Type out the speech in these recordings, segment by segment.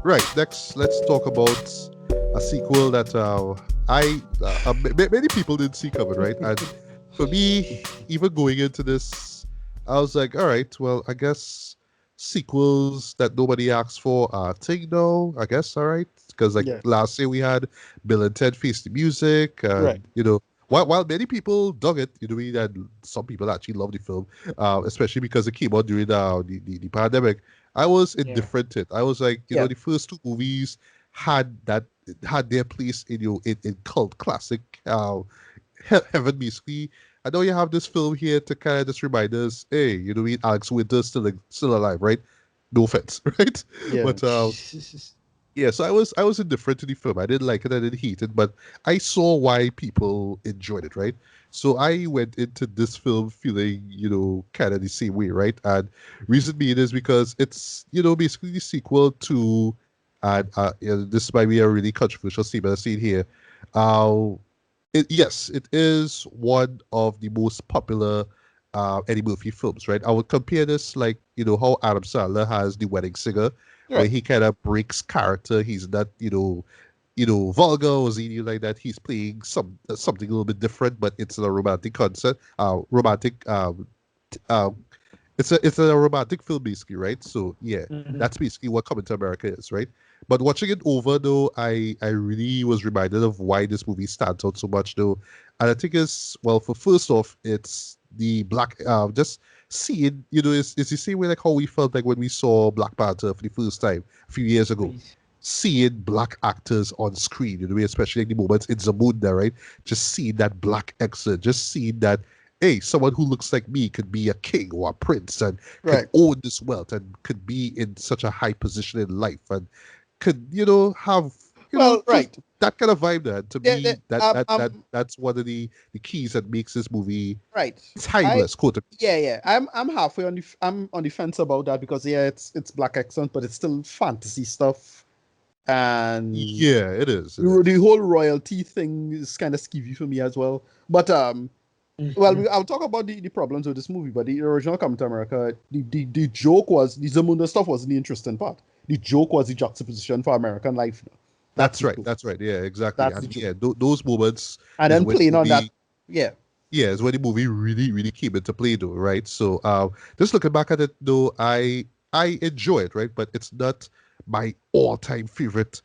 Right. Next, let's talk about a sequel that many people didn't see coming, right? And for me, even going into this, I was like, all right, well, I guess sequels that nobody asked for are a thing now, I guess, all right? Because like Yeah. last year we had Bill and Ted Face the Music, Right. and while many people dug it, and some people actually loved the film, especially because it came out during the pandemic. I was Yeah. indifferent to it. I was like, Yeah. the first two movies had that had their place in in cult classic heaven basically. I know you have this film here to kind of just remind us, hey, Alex Winter's still alive, right? No offense, right? Yeah. But yeah, so I was indifferent to the film. I didn't like it, I didn't hate it, but I saw why people enjoyed it, right? So I went into this film feeling, kind of the same way, right? And reason being is because it's, basically the sequel to, and this might be a really controversial statement I've seen here. Uh, yes, it is one of the most popular Eddie Murphy films, right? I would compare this like, how Adam Sandler has The Wedding Singer, where Right. he kind of breaks character. He's not, vulgar or zany like that. He's playing something a little bit different, but it's a romantic concept, romantic uh, it's a romantic film basically, right? So yeah, Mhm. that's basically what Coming to America is, right? But watching it over though, I really was reminded of why this movie stands out so much though, and I think it's well for first off, it's the black just seeing it's the same way like how we felt like when we saw Black Panther for the first time a few years ago. Please. Seeing black actors on screen, especially like the moments in Zamunda, right? Just seeing that black accent, just seeing that hey, someone who looks like me could be a king or a prince and could Right. own this wealth and could be in such a high position in life and could, have, Well, just right. that kind of vibe there. To Yeah, me, I'm that's one of the keys that makes this movie right. I timeless, quote. yeah. I'm halfway on I'm on the fence about that because yeah, it's black accent, but it's still fantasy stuff, and Yeah, it is. It the is. whole royalty thing is kind of skeevy for me as well. But well, Mhm. I'll talk about the problems with this movie. But the original Come to America, the joke was the Zamunda stuff wasn't the interesting part. The joke was the juxtaposition for American life. That's That's the right. joke. That's right. Yeah, exactly. That's the And joke. yeah, those moments And is then when the playing on that, movie yeah, yeah, it's when the movie really, really came into play though, right? So just looking back at it though, I enjoy it, right? But it's not my all-time favorite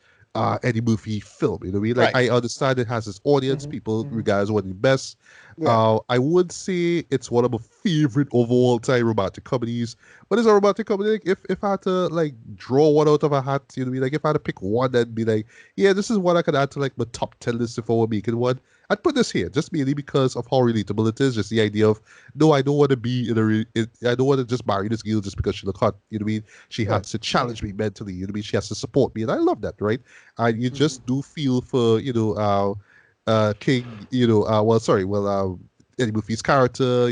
Eddie Murphy film. You know what I mean? Like right, I understand it has its audience, Mhm. people Mhm. regard it as one of the best. yeah, I would say it's one of my favorite of all time romantic comedies. What is a romantic comedy? Like, if I had to like draw one out of a hat, you know what I mean? Like if I had to pick one and be like, yeah, this is what I could add to like my top 10 list if I were making one. I'd put this here just mainly because of how relatable it is. Just the idea of no, I don't want to be I don't want to just marry this girl just because she look hot. You know what I mean? She right, has to Yeah. challenge me mentally. You know what I mean? She has to support me, and I love that, right? And you Mhm. just do feel for King. Well, sorry, well, Eddie Murphy's character.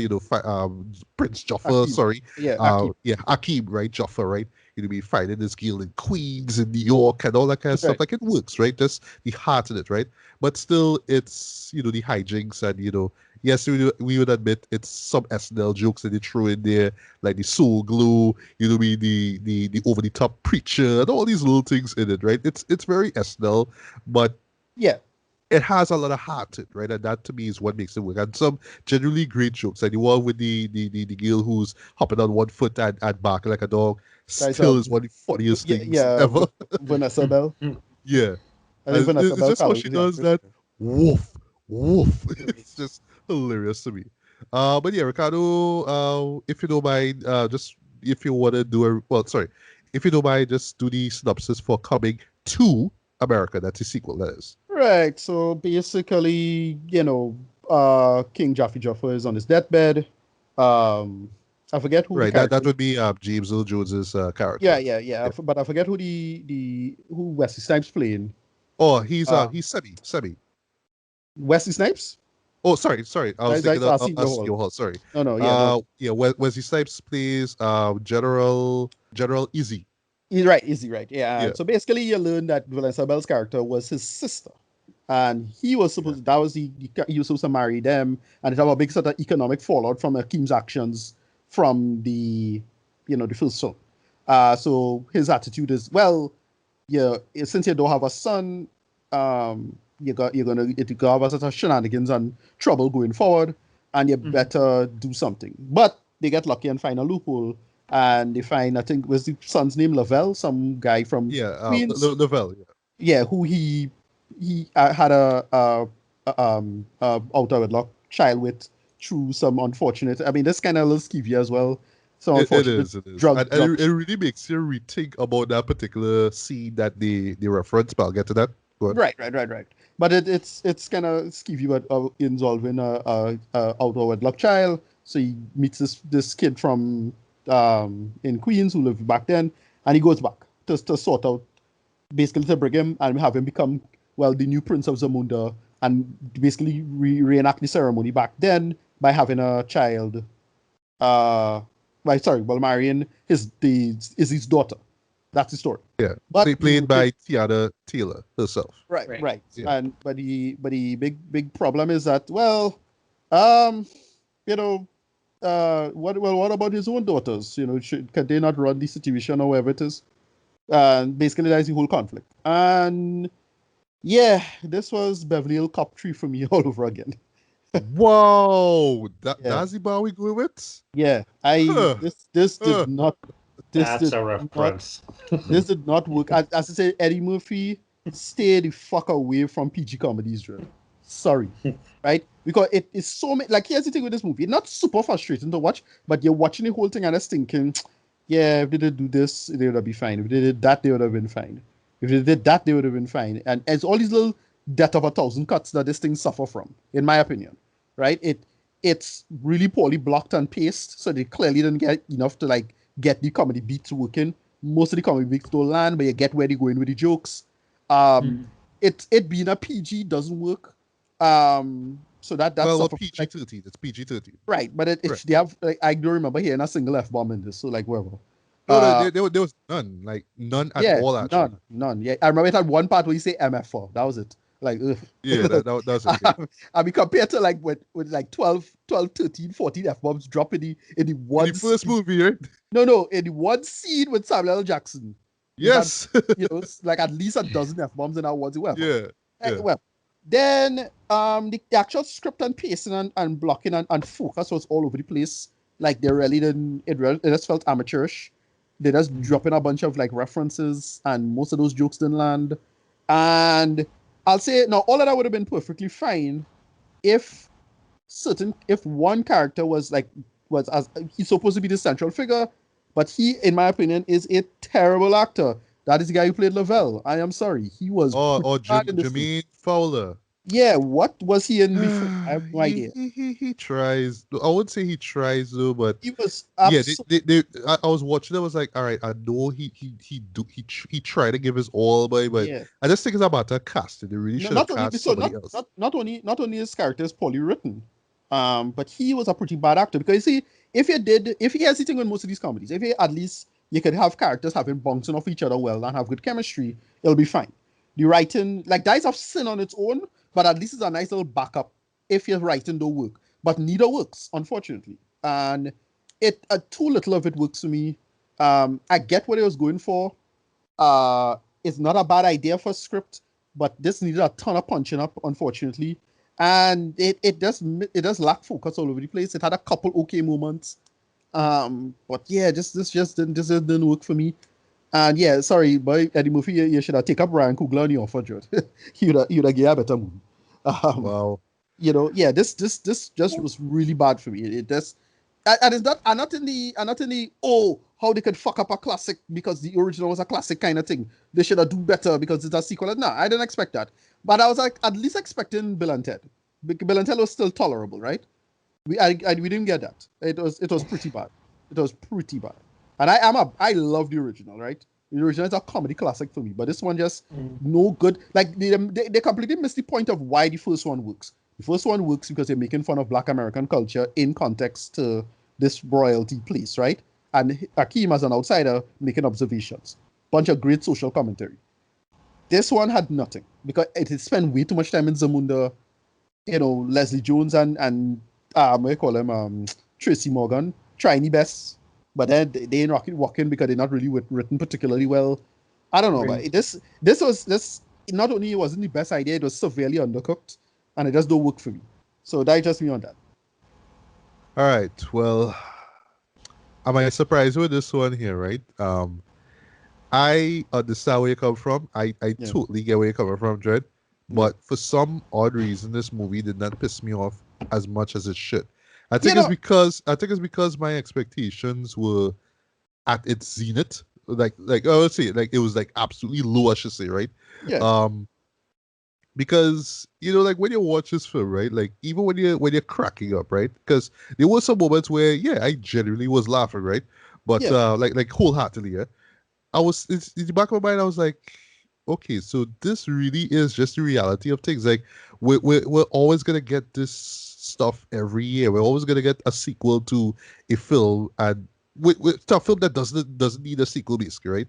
Prince Joffa. Akeem, Sorry, yeah, Akeem, yeah, Akeem, right? Joffa, right? You know what I mean? Fighting this girl in Queens, in New York, and all that kind of stuff. right, Like it works, right? Just the heart in it, right? But still, it's the hijinks and yes, we would admit it's some SNL jokes that they throw in there, like the soul glue, the over the top preacher and all these little things in it, right? It's very SNL, but yeah, it has a lot of heart to it, right? And that to me is what makes it work. And some genuinely great jokes. Like the one with the girl who's hopping on one foot and barking like a dog guys, still is one of the funniest yeah, things yeah, ever. Vanessa Bell. Mhm. Yeah. I think And Vanessa it's Bell just how Calloway she is the does actress. that. Woof, woof. It's Please. just hilarious to me. But yeah, Ricardo, if you don't mind, just if you want to do sorry, if you don't mind, just do the synopsis for Coming to America. That's a sequel, that is. Right. So basically, King Jaffe Joffer is on his deathbed. I forget who the Right. That character. that would be James Earl Jones's character. Yeah, yeah, yeah. Yeah. But I forget who the who Wesley Snipes playing. Oh, he's Uh, Semi. Wesley Snipes. Oh, sorry. I was thinking That's of Arsenio Hall. Arsenio Hall. Sorry. No, no, yeah, no. Yeah. Wesley Snipes plays General Easy. He's right. Is he right? Yeah. Yeah, So basically, you learn that Vanessa Bell's character was his sister, and he was yeah. supposed that was he was supposed to marry them, and it have a big sort of economic fallout from Akeem's actions from the first film. So his attitude is, well, yeah, since you don't have a son, you're gonna have a sort of shenanigans and trouble going forward, and you better do something. But they get lucky and find a loophole, and they find, I think, was the son's name Lavelle, some guy from Yeah, Queens, Lavelle. Yeah, yeah, who he had a out of wedlock child with through some unfortunate. I mean, this kind of a little skeevy as well. Some it unfortunate is. It is, drug and drug. it really makes you rethink about that particular scene that they reference. But I'll get to that. Go on. Right. But it's kind of skeevy, but involving a out of wedlock child. So he meets this kid from in Queens who lived back then, and he goes back to sort out, basically to bring him and have him become, well, the new prince of Zamunda, and basically reenact the ceremony back then by having a child. Marrying his daughter. That's the story. Yeah, But played by Tiana Taylor herself. right. Yeah. And but the big problem is that, well, um, you know, what about his own daughters? Can they not run the situation or whatever it is? And basically that's the whole conflict. And yeah, this was Beverly Hills Cop 3 for me all over again. Whoa, Yeah, that's the bar we go with. yeah. I Huh, this did huh. not this That's did a rough not premise. this did not work. As I said, Eddie Murphy, stay the fuck away from PG comedies, bro. Sorry, right? Because it is so many. Like, here's the thing with this movie. It's not super frustrating to watch, but you're watching the whole thing and just thinking, yeah, if they did do this, they would have been fine. If they did that, they would have been fine. If they did that, they would have been fine. And it's all these little death of a thousand cuts that this thing suffer from, in my opinion, right? It's really poorly blocked and paced, so they clearly didn't get enough to like get the comedy beats working. Most of the comedy beats don't land, but you get where they're going with the jokes. Um, it being a PG doesn't work. So that Well, suffer PG like 13. It's PG 13. right, but Right. they have like I don't remember hearing a single F bomb in this. So like whatever. No, Uh, there was none. Like none at yeah, all. Actually. none. Yeah, I remember it had one part where you say MF4. That was it. Like, ugh. Yeah, that's it. Yeah. I mean, compared to like with like 12, 13, 14 F bombs drop in the In the one first scene. movie, right? No, in the one scene with Samuel L. Jackson, you had Yes. like at least a dozen F bombs in that one. Whatever. Yeah. Yeah. Well, then the actual script and pacing and blocking and focus was all over the place. Like they really didn't. It just felt amateurish. They just drop in a bunch of like references, and most of those jokes didn't land. And I'll say now, all of that would have been perfectly fine if if one character was as he's supposed to be the central figure, but he, in my opinion, is a terrible actor. That is the guy who played Lavelle. I am sorry, he was pretty Or bad in this film. Jermaine Fowler. Yeah, what was he in before? I have no idea. He tries. I wouldn't say he tries though, but He was yeah, absolutely I was watching. I was like, all right, I know he tried to give his all, but yeah. I just think it's about a casting. They really No, should have not only cast so somebody else. not only his character is poorly written, but he was a pretty bad actor because you see, if he has the thing with most of these comedies, if he at least you could have characters having bouncing off each other well and have good chemistry, it'll be fine. The writing, like Dice of Sin on its own, but at least it's a nice little backup if your writing don't work. But neither works, unfortunately, and too little of it works for me. I get what it was going for. It's not a bad idea for a script, but this needed a ton of punching up, unfortunately. And it does lack focus all over the place. It had a couple okay moments. But yeah, this just didn't work for me. And yeah, sorry, boy, Eddie Murphy, you should have taken up Ryan Coogler on your offer, Judd. You'd have given a better movie. Um, Wow. yeah, this just was really bad for me. It just and it's not, I'm not in the oh, how they could fuck up a classic because the original was a classic kind of thing. They should have do better because it's a sequel. No, I didn't expect that. But I was like at least expecting Bill and Ted. Bill and Ted was still tolerable, right? We didn't get that. It was pretty bad. It was pretty bad. And I love the original, right? The original is a comedy classic for me, but this one just no good. Like they completely missed the point of why the first one works. The first one works because they're making fun of Black American culture in context to this royalty place, right? And Akeem as an outsider making observations. bunch of great social commentary. This one had nothing because it had spent way too much time in Zamunda, Leslie Jones and what do you call him, Tracy Morgan, trying the best, but then they ain't walking because they're not really written particularly well. I don't know, Right. but this not only wasn't the best idea, it was severely undercooked, and it just don't work for me. So that just me on that. All right. Well, am I surprised with this one here, right? I understand where you come from. I Yeah. totally get where you're coming from, Dread. Yeah. But for some odd reason, this movie did not piss me off as much as it should. You know, I think it's because my expectations were at its zenith. Like I would say, like it was like absolutely low, I should say, right? yeah, Um, because like when you watch this film, right? Like even when you're cracking up, right? Because there were some moments where, yeah, I genuinely was laughing, right? But yeah, like wholeheartedly, yeah. It's in the back of my mind, I was like, okay, so this really is just the reality of things. Like we're always gonna get this stuff every year. We're always gonna get a sequel to a film, and with a film that doesn't need a sequel, basically, right?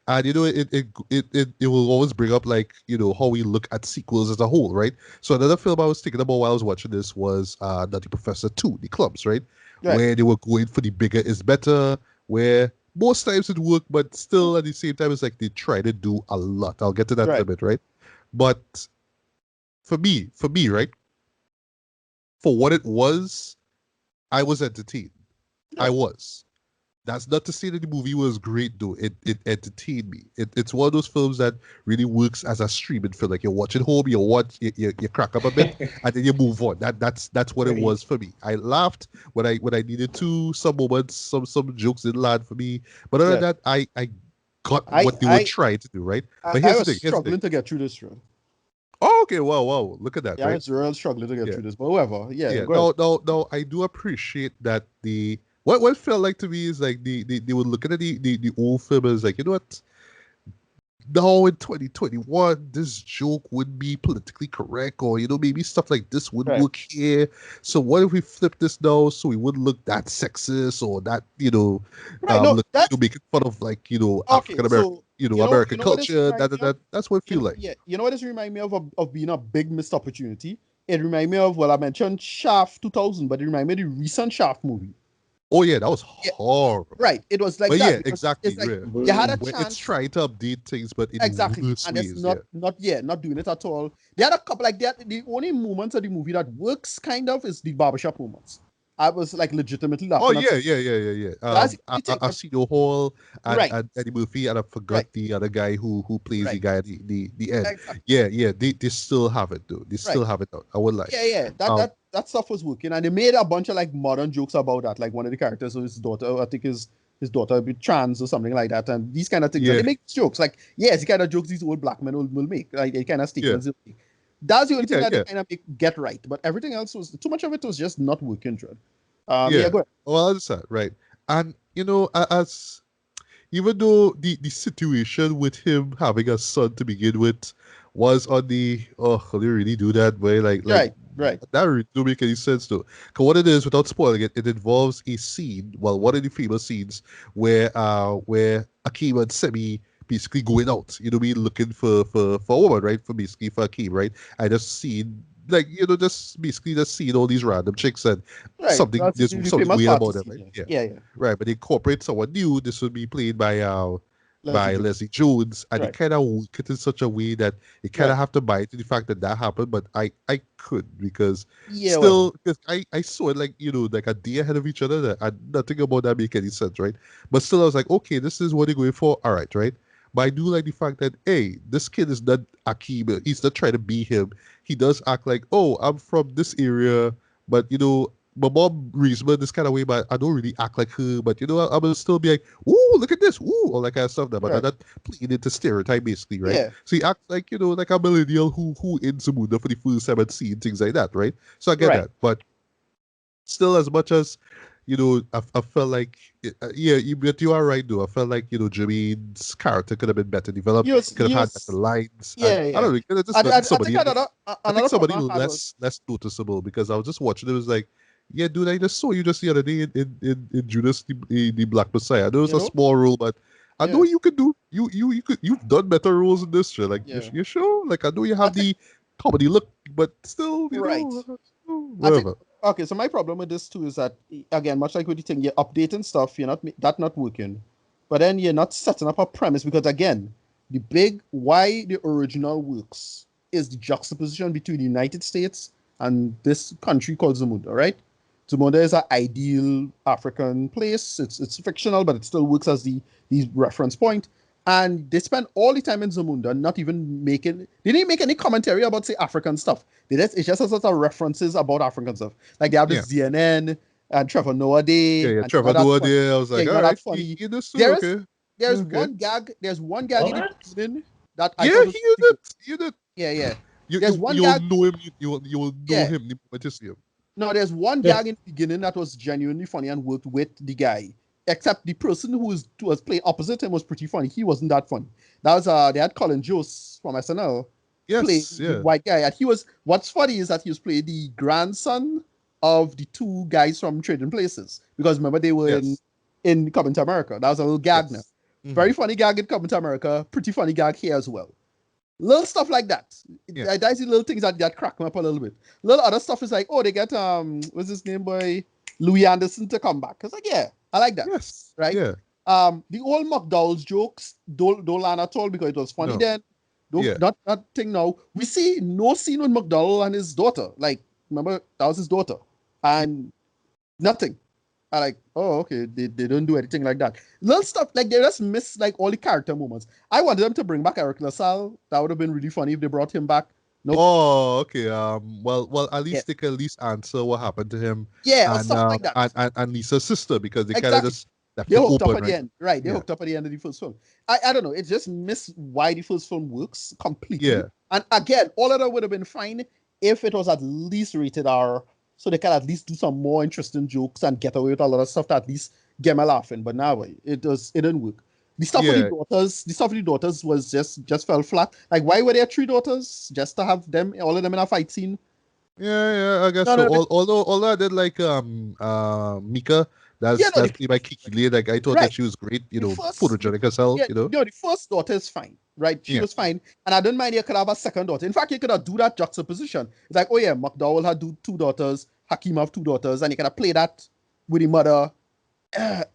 And it will always bring up, like, how we look at sequels as a whole, right? So another film I was thinking about while I was watching this was Nutty Professor 2, The Clubs, right? right, Where they were going for the bigger is better, where most times it worked, but still at the same time, it's like they try to do a lot. I'll get to that in a right, bit, right? But for me, right? For what it was, I was entertained. I right. was. That's not to say that the movie was great, though. It entertained me. It's one of those films that really works as a streaming film. Like you're watching home, you crack up a bit, and then you move on. That's what it Right. was for me. I laughed when I needed to. Some moments, some jokes didn't land for me, but other than Yeah. that, I got I what they were I trying to do, right? I, But I here's the was thing. Here's the thing. struggling to get through this, Drew. Oh, okay. Wow. Look at that, Yeah, I right? was real struggling to get Yeah. through this, but whatever. Yeah, Yeah, go ahead. no, I do appreciate that what felt like to me is like they were looking at the old film as like, what? Now in 2021, this joke would be politically correct, or maybe stuff like this would Right, work here. So what if we flip this now so we wouldn't look that sexist, or that right. No, look, that's making fun of, like, okay. African American, So you know, American what this culture, remind me of? that's what it feel like. Yeah, you know what this remind me of being a big missed opportunity. It remind me of, well, I mentioned Shaft 2000, but it remind me of the recent Shaft movie. Oh yeah, that was Yeah, horrible. right. It was like But that yeah, because exactly. it's like Yeah. you had a Boom. Where it's chance. trying to update things, but in the Exactly, worst and it's ways. Yeah. not doing it at all. They had a couple like that. The only moments of the movie that works kind of is the barbershop moments. I was like legitimately Oh laughing at yeah, some. yeah. That's the only thing. But Arsenio Hall right, and Eddie Murphy, and I right, forgot the other guy who plays the right, guy at the end. exactly, Yeah. They still have it, though. They right. still have it out. I would lie. Yeah. That Um. that that stuff was working, and they made a bunch of like modern jokes about that. Like one of the characters, so his daughter, I think his daughter be trans or something like that, and these kind of things. And Yeah. they make jokes like, yes, the kind of jokes these old black men will make, like the kind of Yeah. statements. They'll make. That's the only thing Yeah. that they Yeah. kind of get right, but everything else was too much of it was just not working. Dread. Yeah, Yeah. go ahead. Well, that's that, right? And as even though the situation with him having a son to begin with was on the, oh, can you really do that way? Like Right, that really don't make any sense, though. Because what it is, without spoiling it, it involves a scene, well, one of the famous scenes where Akeem and Semi basically going out, me looking for a woman, right? For basically for Akeem, right? I just seen, like, just basically just seeing all these random chicks, and right. That's there's the something famous weird party about them, scene. right? Yeah, Yeah. yeah. Right, but they incorporate someone new. This would be played Leslie by Jones. Leslie Jones, and they Right, kind of work it in such a way that you kind of right. have to buy into the fact that that happened. But I could, because Yeah, whatever. still, because I saw it, like, like a day ahead of each other, that and nothing about that make any sense, right? But still, I was like, okay, this is what they're going for. All right. But I do like the fact that, hey, this kid is not Akeem. He's not trying to be him. He does act like, oh, I'm from this area, but my mom raised me this kind of way, but I don't really act like her. But I'm gonna still be like, ooh, look at this, ooh, all that kind of stuff. But I'm Right. not playing into stereotype, basically, right? Yeah, So he acts like, like a millennial who in Zamunda for the first time and seeing things like that, right? So I get right. that, but still, as much as I felt like, yeah, but you are right, though. I felt like, Jermaine's character could have been better developed. He could have had better lines, and I Yeah. don't know, could have just I gotten think somebody else. I think another somebody problem I had was less noticeable, because I was just watching it. It was like, yeah, dude, I just saw you just the other day in Judas the Black Messiah. I know it's you a know small role, but I know you could do you've done better roles in this show. Like Yeah. you sure? Like I know you I have think the comedy look, but still, right. I think whatever. okay. So my problem with this too is that again, much like what you think, you're updating stuff, you're not working, but then you're not setting up a premise because again, the big why the original works is the juxtaposition between the United States and this country called Zamunda, right? Zamunda is an ideal African place. It's fictional, but it still works as the reference point. And they spend all the time in Zamunda, not even making. They didn't make any commentary about say African stuff. It's just a sort of references about African stuff. Like they have Yeah. this CNN and Trevor Noah Yeah, Day, yeah. and you know Trevor that Noah funny. there. I was Yeah, like, you all know that right, funny. you this too, There is okay. there's Okay. one gag. There's one gag in the What? beginning that I Yeah, thought was he did pretty good. it. You did. Yeah, yeah. You There's you one you'll gag. know him. You will know Yeah. him the moment you see him. No, there's one gag in the beginning that was genuinely funny and worked with the guy. Except the person who was playing opposite him was pretty funny. He wasn't that funny. That was they had Colin Jost from SNL playing Yes, the yeah. white guy, and he was. What's funny is that he was playing the grandson of the two guys from Trading Places because remember they were Yes. in Coming to America. That was a little gag now. Yes. Hmm. Very funny gag in Coming to America. Pretty funny gag here as well. Little stuff like that. Yeah. That's the little things that crack me up a little bit. Little other stuff is like, oh, they get what's his name, boy, Louis Anderson to come back. It's like, yeah, I like that, Yes. right? Yeah. The old McDowell's jokes don't land at all because it was funny No. then. Yeah. Not thing now. We see no scene with McDowell and his daughter. Like, remember that was his daughter, and nothing. I like, oh, okay, they don't do anything like that. Little stuff like they just miss like all the character moments. I wanted them to bring back Eric LaSalle. That would have been really funny if they brought him back. Nope. Oh, okay. Well, at Yeah, least they can at least answer what happened to him yeah, or and stuff like that. and Lisa's sister because they kind of Exactly. just left They it hooked up open, at the right? end, right? They Yeah. hooked up at the end of the first film. I don't know. It just missed why the first film works completely. Yeah. And again, all of that would have been fine if it was at least rated R, so they can at least do some more interesting jokes and get away with a lot of stuff that at least get me laughing. But now it didn't work. Yeah. The stuff with the daughters was just fell flat. Like why were there three daughters? Just to have them all of them in a fight scene? Yeah, I guess No, so. no, no. Although I did like Mika, Yeah, no, that's played by Kiki Lee. Like I thought that right. she was great, The first, photogenic herself, yeah, the first daughter is fine, right? She Yeah. was fine, and I don't mind you could have a second daughter. In fact, you could have do that juxtaposition. It's like, oh yeah, McDowell had two daughters, Hakeem have two daughters, and you can play that with the mother.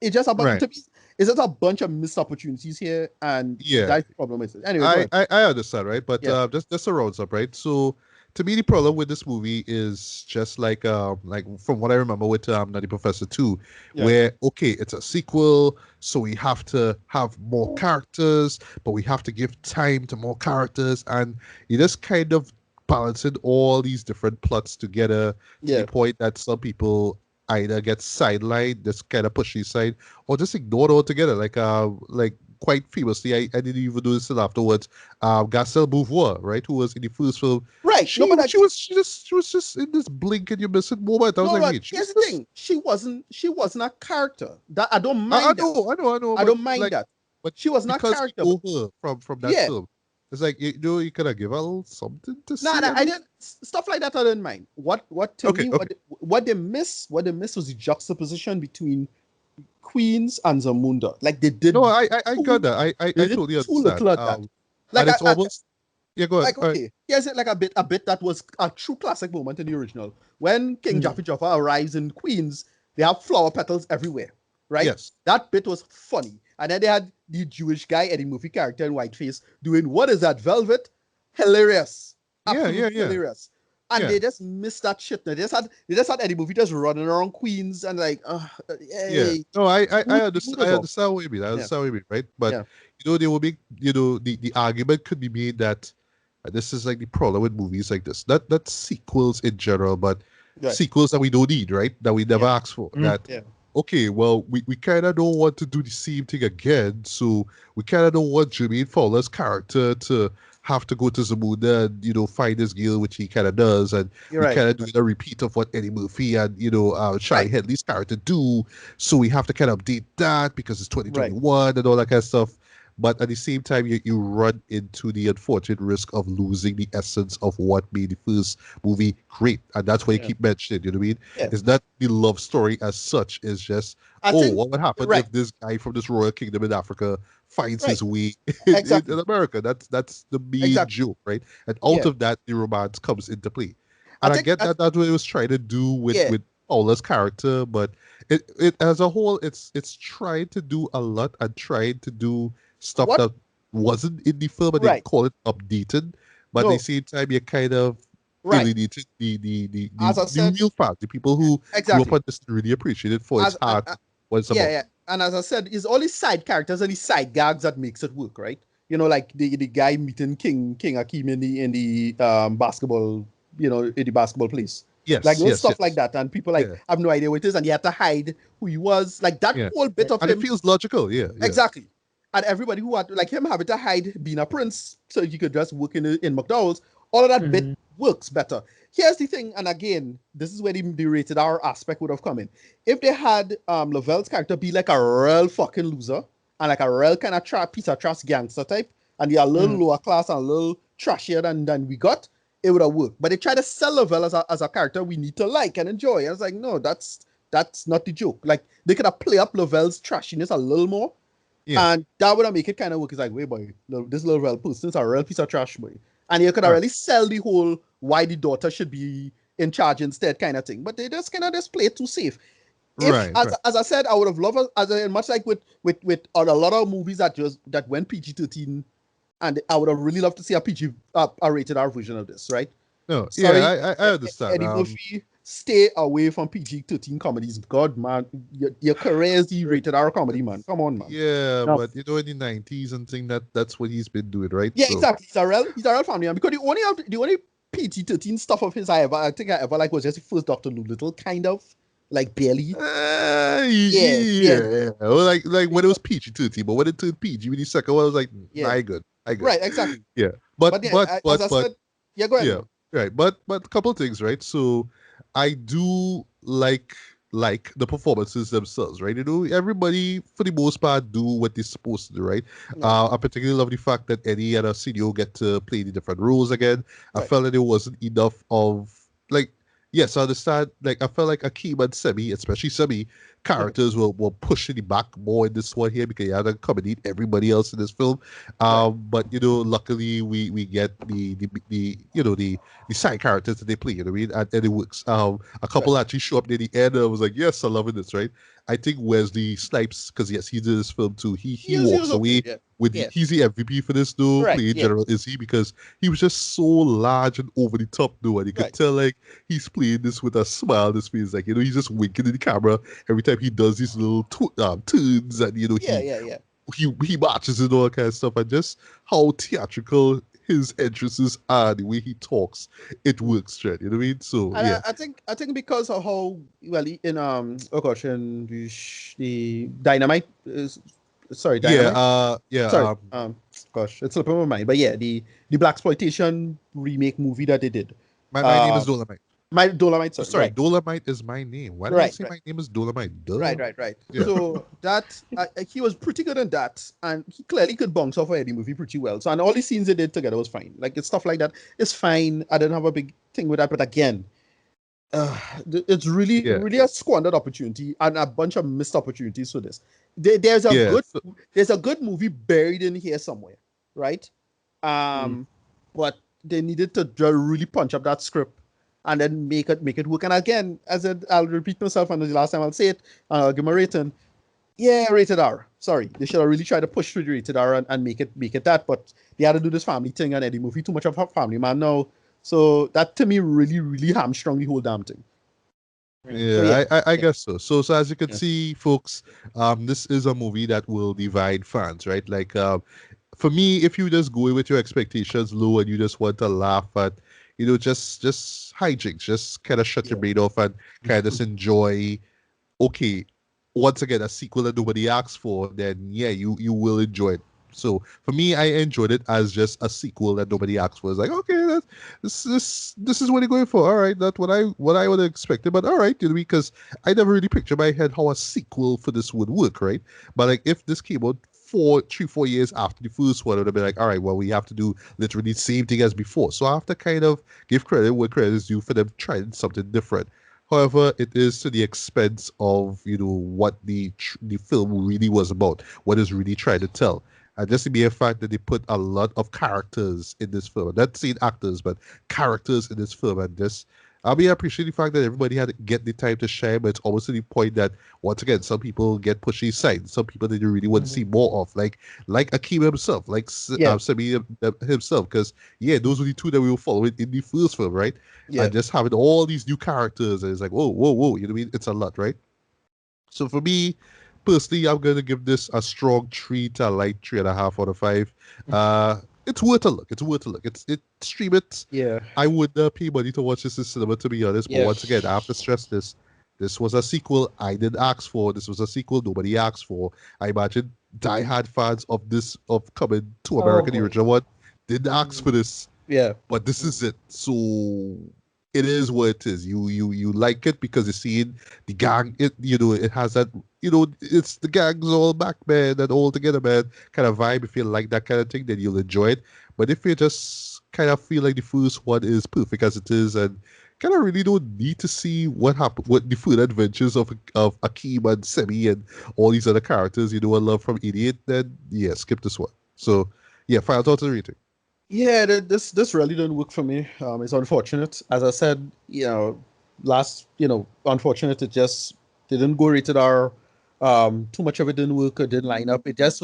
It's just about Right. to me. It's just a bunch of missed opportunities here, and Yeah. that's the problem with it. Anyway, go ahead. I understand, right? But Yeah. just a rounds up, right? So to me, the problem with this movie is just like from what I remember with Nutty Professor 2, Yeah. where okay, it's a sequel, so we have to have more characters, but we have to give time to more characters, and you just kind of balancing all these different plots together to Yeah. the point that some people either get sidelined, just kind of push aside, or just ignored altogether. Like quite famously, I didn't even do this till afterwards. Garcelle Beauvoir, right, who was in the first film. Right. She No, but she was just in this blink and you miss it moment. I was no, like, but wait, here's she's the just thing. She wasn't a character. That I don't I mind that. know, I but don't mind like that. but She was not because character. we know her from that Yeah. film, it's like you could have give her something to No, say. I didn't stuff like that. I didn't mind. What to Okay, me, okay. what they miss was the juxtaposition between Queens and Zamunda. Like they did, No, I got that. I they did totally too understand. little at that. Like And it's almost yeah, go ahead. like okay, here's it like a bit that was a true classic moment in the original. When King Jaffe Joffa arrives in Queens, they have flower petals everywhere, right? Yes. That bit was funny. And then they had the Jewish guy, Eddie Murphy character in whiteface, doing what is that velvet? Hilarious. Absolutely Yeah. hilarious. And Yeah. they just missed that shit. They just had Eddie Murphy just running around Queens and like, Yeah. hey. No, I Mood understand. was I off. understand what you mean. I Yeah. understand what you mean, right? But Yeah. they will make the argument could be made that this is like the problem with movies like this. Not sequels in general, but Right. sequels that we don't need, right? That we never asked for. That Yeah. okay, well, we kind of don't want to do the same thing again, so we kind of don't want Jermaine Fowler's character to have to go to Zamunda and find his girl, which he kind of does, and You're we right. kind of doing a repeat of what Eddie Murphy and Charlie Right. Headley's character do, so we have to kind of update that because it's 2021 and all that kind of stuff. but at the same time, you run into the unfortunate risk of losing the essence of what made the first movie great. And that's why you Yeah. keep mentioning, you know what I mean? Yeah. It's not the love story as such, it's just, I oh, think what would happen right, if this guy from this royal kingdom in Africa finds right, his way in exactly, America? That's the main exactly. joke, right? And out Yeah. of that, the romance comes into play. I And I think get that that's what it was trying to do yeah. with Paula's character, but it as a whole, it's trying to do a lot and trying to do stuff What that wasn't in the film, and they right. call it updated. But at the No, same time, you kind of right. alienated As I the said, real fans, the people who grew up exactly. on this and really appreciate it for its As heart, what it's yeah, about. yeah. And as I said, it's all these side characters and these side gags that makes it work, right? You know, like the guy meeting King Akeem in the basketball, in the basketball place. Like Yes, little yes, stuff like yes. that. And people like Yeah, have no idea what it is, and he had to hide who he was. Like that yeah. whole bit of And it him. feels logical. Yeah, yeah. Exactly. And everybody who had like him having to hide being a prince so he could just work in McDonald's, all of that bit Mhm. works better. Here's the thing, and again, this is where the rated R aspect would have come in. If they had Lavelle's character be like a real fucking loser and like a real kind of piece of trash gangster type, and you're a little Mhm. lower class and a little trashier than we got, it would have worked. But they try to sell Lavelle as a character we need to like and enjoy. I was like, no, that's not the joke. Like they could have played up Lavelle's trashiness a little more, Yeah. and that would make it kind of work. It's like, wait, boy, this little real person is a real piece of trash, boy. And you could have Right. really sell the whole why the daughter should be in charge instead kind of thing. But they just kind of just play it too safe. If, Right. as, Right. as I said, I would have loved, much like with a lot of movies that went PG-13, and I would have really loved to see a PG, a rated R version of this, right? No. Yeah. Sorry, I understand. Eddie Murphy, stay away from PG-13 comedies. God, man, your career is the rated R comedy, man. Come on, man. Yeah, No. but in the 90s and thing that's what he's been doing, right? Yeah, So exactly. He's a real family man because the only PG-13 stuff of his I think I ever like was just the first Doctor Dolittle, kind of like barely. Yeah, yeah, yeah. Well, like when it was PG-13, but when it turned PG, when the second one I was like, nah, yeah. I good. Right, exactly. Yeah. But yeah, as I said, yeah, go ahead, Yeah, man. right. But a couple of things, right? So I do like the performances themselves, right? You know, everybody for the most part do what they're supposed to do, right? Yeah, I particularly love the fact that Eddie and Arsenio get to play the different roles again. I right. felt that there wasn't enough of like yes, I understand. Like I felt like Akeem and Semi, especially Semi, Yeah, characters were pushing the back more in this one here because he had to accommodate everybody else in this film. right, But luckily we get the side characters that they play, you know what I mean? And it works. A right. couple actually show up near the end. And I was like, yes, I'm loving this, right? I think Wesley Snipes, because yes, he did this film too. He He was walks okay. away Yeah, with yeah. he's the MVP for this though, Right. playing Yeah. General Izzy, because he was just so large and over the top though, and you could Right. tell like he's playing this with a smile on his face, like he's just winking in the camera every time he does these little turns, and Yeah. Yeah. Yeah. he marches and all that kind of stuff, and just how theatrical his entrances are, the way he talks, it works, Trent. You know what I mean? So And yeah, I think because of how well in oh gosh, in the Dynamite is sorry, yeah, Dynamite. yeah. Sorry, gosh, it's slipping my mind. But yeah, the black exploitation remake movie that they did. My name is Uh, Dolomite. my Dolomite. Oh, Sorry, sorry, right, Dolomite is my name. Why did I right, say right. my name is Dolomite? Duh. Right. Yeah. So that he was pretty good in that, and he clearly could bounce off of Eddie movie pretty well. So and all the scenes they did together was fine. Like it's stuff like that is fine. I didn't have a big thing with that, but again, it's really Yeah. really a squandered opportunity and a bunch of missed opportunities for this. There's a Yeah. good movie buried in here somewhere, right? Mm. But they needed to really punch up that script and then make it work. And again, I'll repeat myself, and the last time I'll say it, I'll give my rating. Yeah, rated R. Sorry, they should have really tried to push through the rated R and make it that. But they had to do this family thing, and Eddie Murphy too much of a family man now. So that to me really really hamstrung the whole damn thing. So yeah, Yeah, I yeah, guess so. So as you can yeah, see, folks, this is a movie that will divide fans, right? Like, for me, if you just go in with your expectations low and you just want to laugh at, just hijinks, just kind of shut your yeah. brain off and kind of just enjoy. Okay, once again, a sequel that nobody asked for, then yeah, you will enjoy it. So for me, I enjoyed it as just a sequel that nobody asked for. It's like, okay, this is what you're going for. All right, that's what I would have expected. But all right, because I never really pictured in my head how a sequel for this would work, right? But like if this came out three, 4 years after the first one, it would be like, all right, well, we have to do literally the same thing as before. So I have to kind of give credit where credit is due for them trying something different. However, it is to the expense of what the film really was about, what it's really trying to tell. And just the mere fact that they put a lot of characters in this film, not saying actors, but characters in this film, and just I appreciate the fact that everybody had to get the time to shine, but it's almost to the point that once again, some people get pushy aside. Some people that you really want to see more of, like Akeem himself, like Yeah. Sami himself, because those were the two that we were following in the first film, right? Yeah. And just having all these new characters, and it's like, whoa, whoa, whoa, you know what I mean? It's a lot, right? So for me, personally, I'm gonna give this a strong 3 to a light 3.5 out of 5. It's worth a look. It's worth a look. Stream it. Yeah. I would pay money to watch this in cinema, to be honest. But Yeah. once again, I have to stress this. This was a sequel I didn't ask for. This was a sequel nobody asked for. I imagine diehard fans of coming to America, the boy. original one, didn't ask for this. Yeah. But this is it. So it is what it is. You like it because you're seeing the gang. It has that. It's the gang's all back, man, and all together, man, kind of vibe. If you like that kind of thing, then you'll enjoy it. But if you just kind of feel like the first one is perfect as it is, and kind of really don't need to see what the further adventures of Akeem and Semi and all these other characters I love from Idiot, then skip this one. So final thoughts and rating. Yeah, this really didn't work for me. It's unfortunate. As I said, unfortunate. It just didn't go rated R. Too much of it didn't work. It didn't line up. It just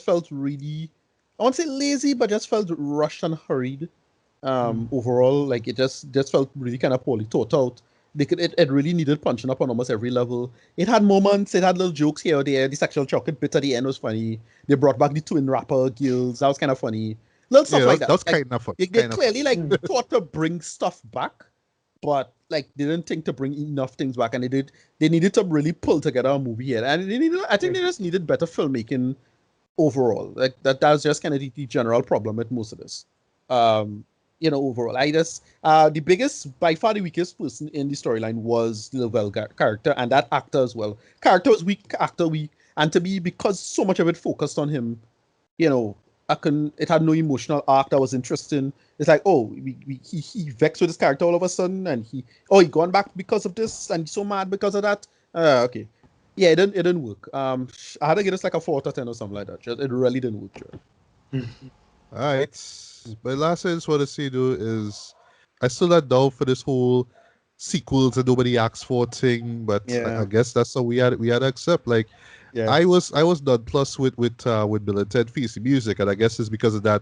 felt really, I won't say lazy, but just felt rushed and hurried. Overall, like it just felt really kind of poorly thought out. It really needed punching up on almost every level. It had moments, it had little jokes here or there. The sexual chocolate bit at the end was funny. They brought back the twin rapper girls. That was kind of funny. Little stuff like that. That was like, kind of fun. They clearly thought to bring stuff back, but they didn't think to bring enough things back, and they needed to really pull together a movie here. And I think they just needed better filmmaking overall. Like that's just kind of the general problem with most of this. Overall, the biggest, by far the weakest person in the storyline was the Lavelle character, and that actor as well. Character was weak, actor weak, and to me, because so much of it focused on him, it had no emotional arc that was interesting. It's like, he vexed with his character all of a sudden, and he gone back because of this, and he's so mad because of that. Okay. Yeah, it didn't work. I had to give this like a 4 out of 10 or something like that. It really didn't work, Joe. All right. My last thing I just want to say, though, is I still not down for this whole sequels and nobody asked for thing, but I guess that's what we had to accept. Like, I was nonplussed with Bill and Ted Face the Music, and I guess it's because of that.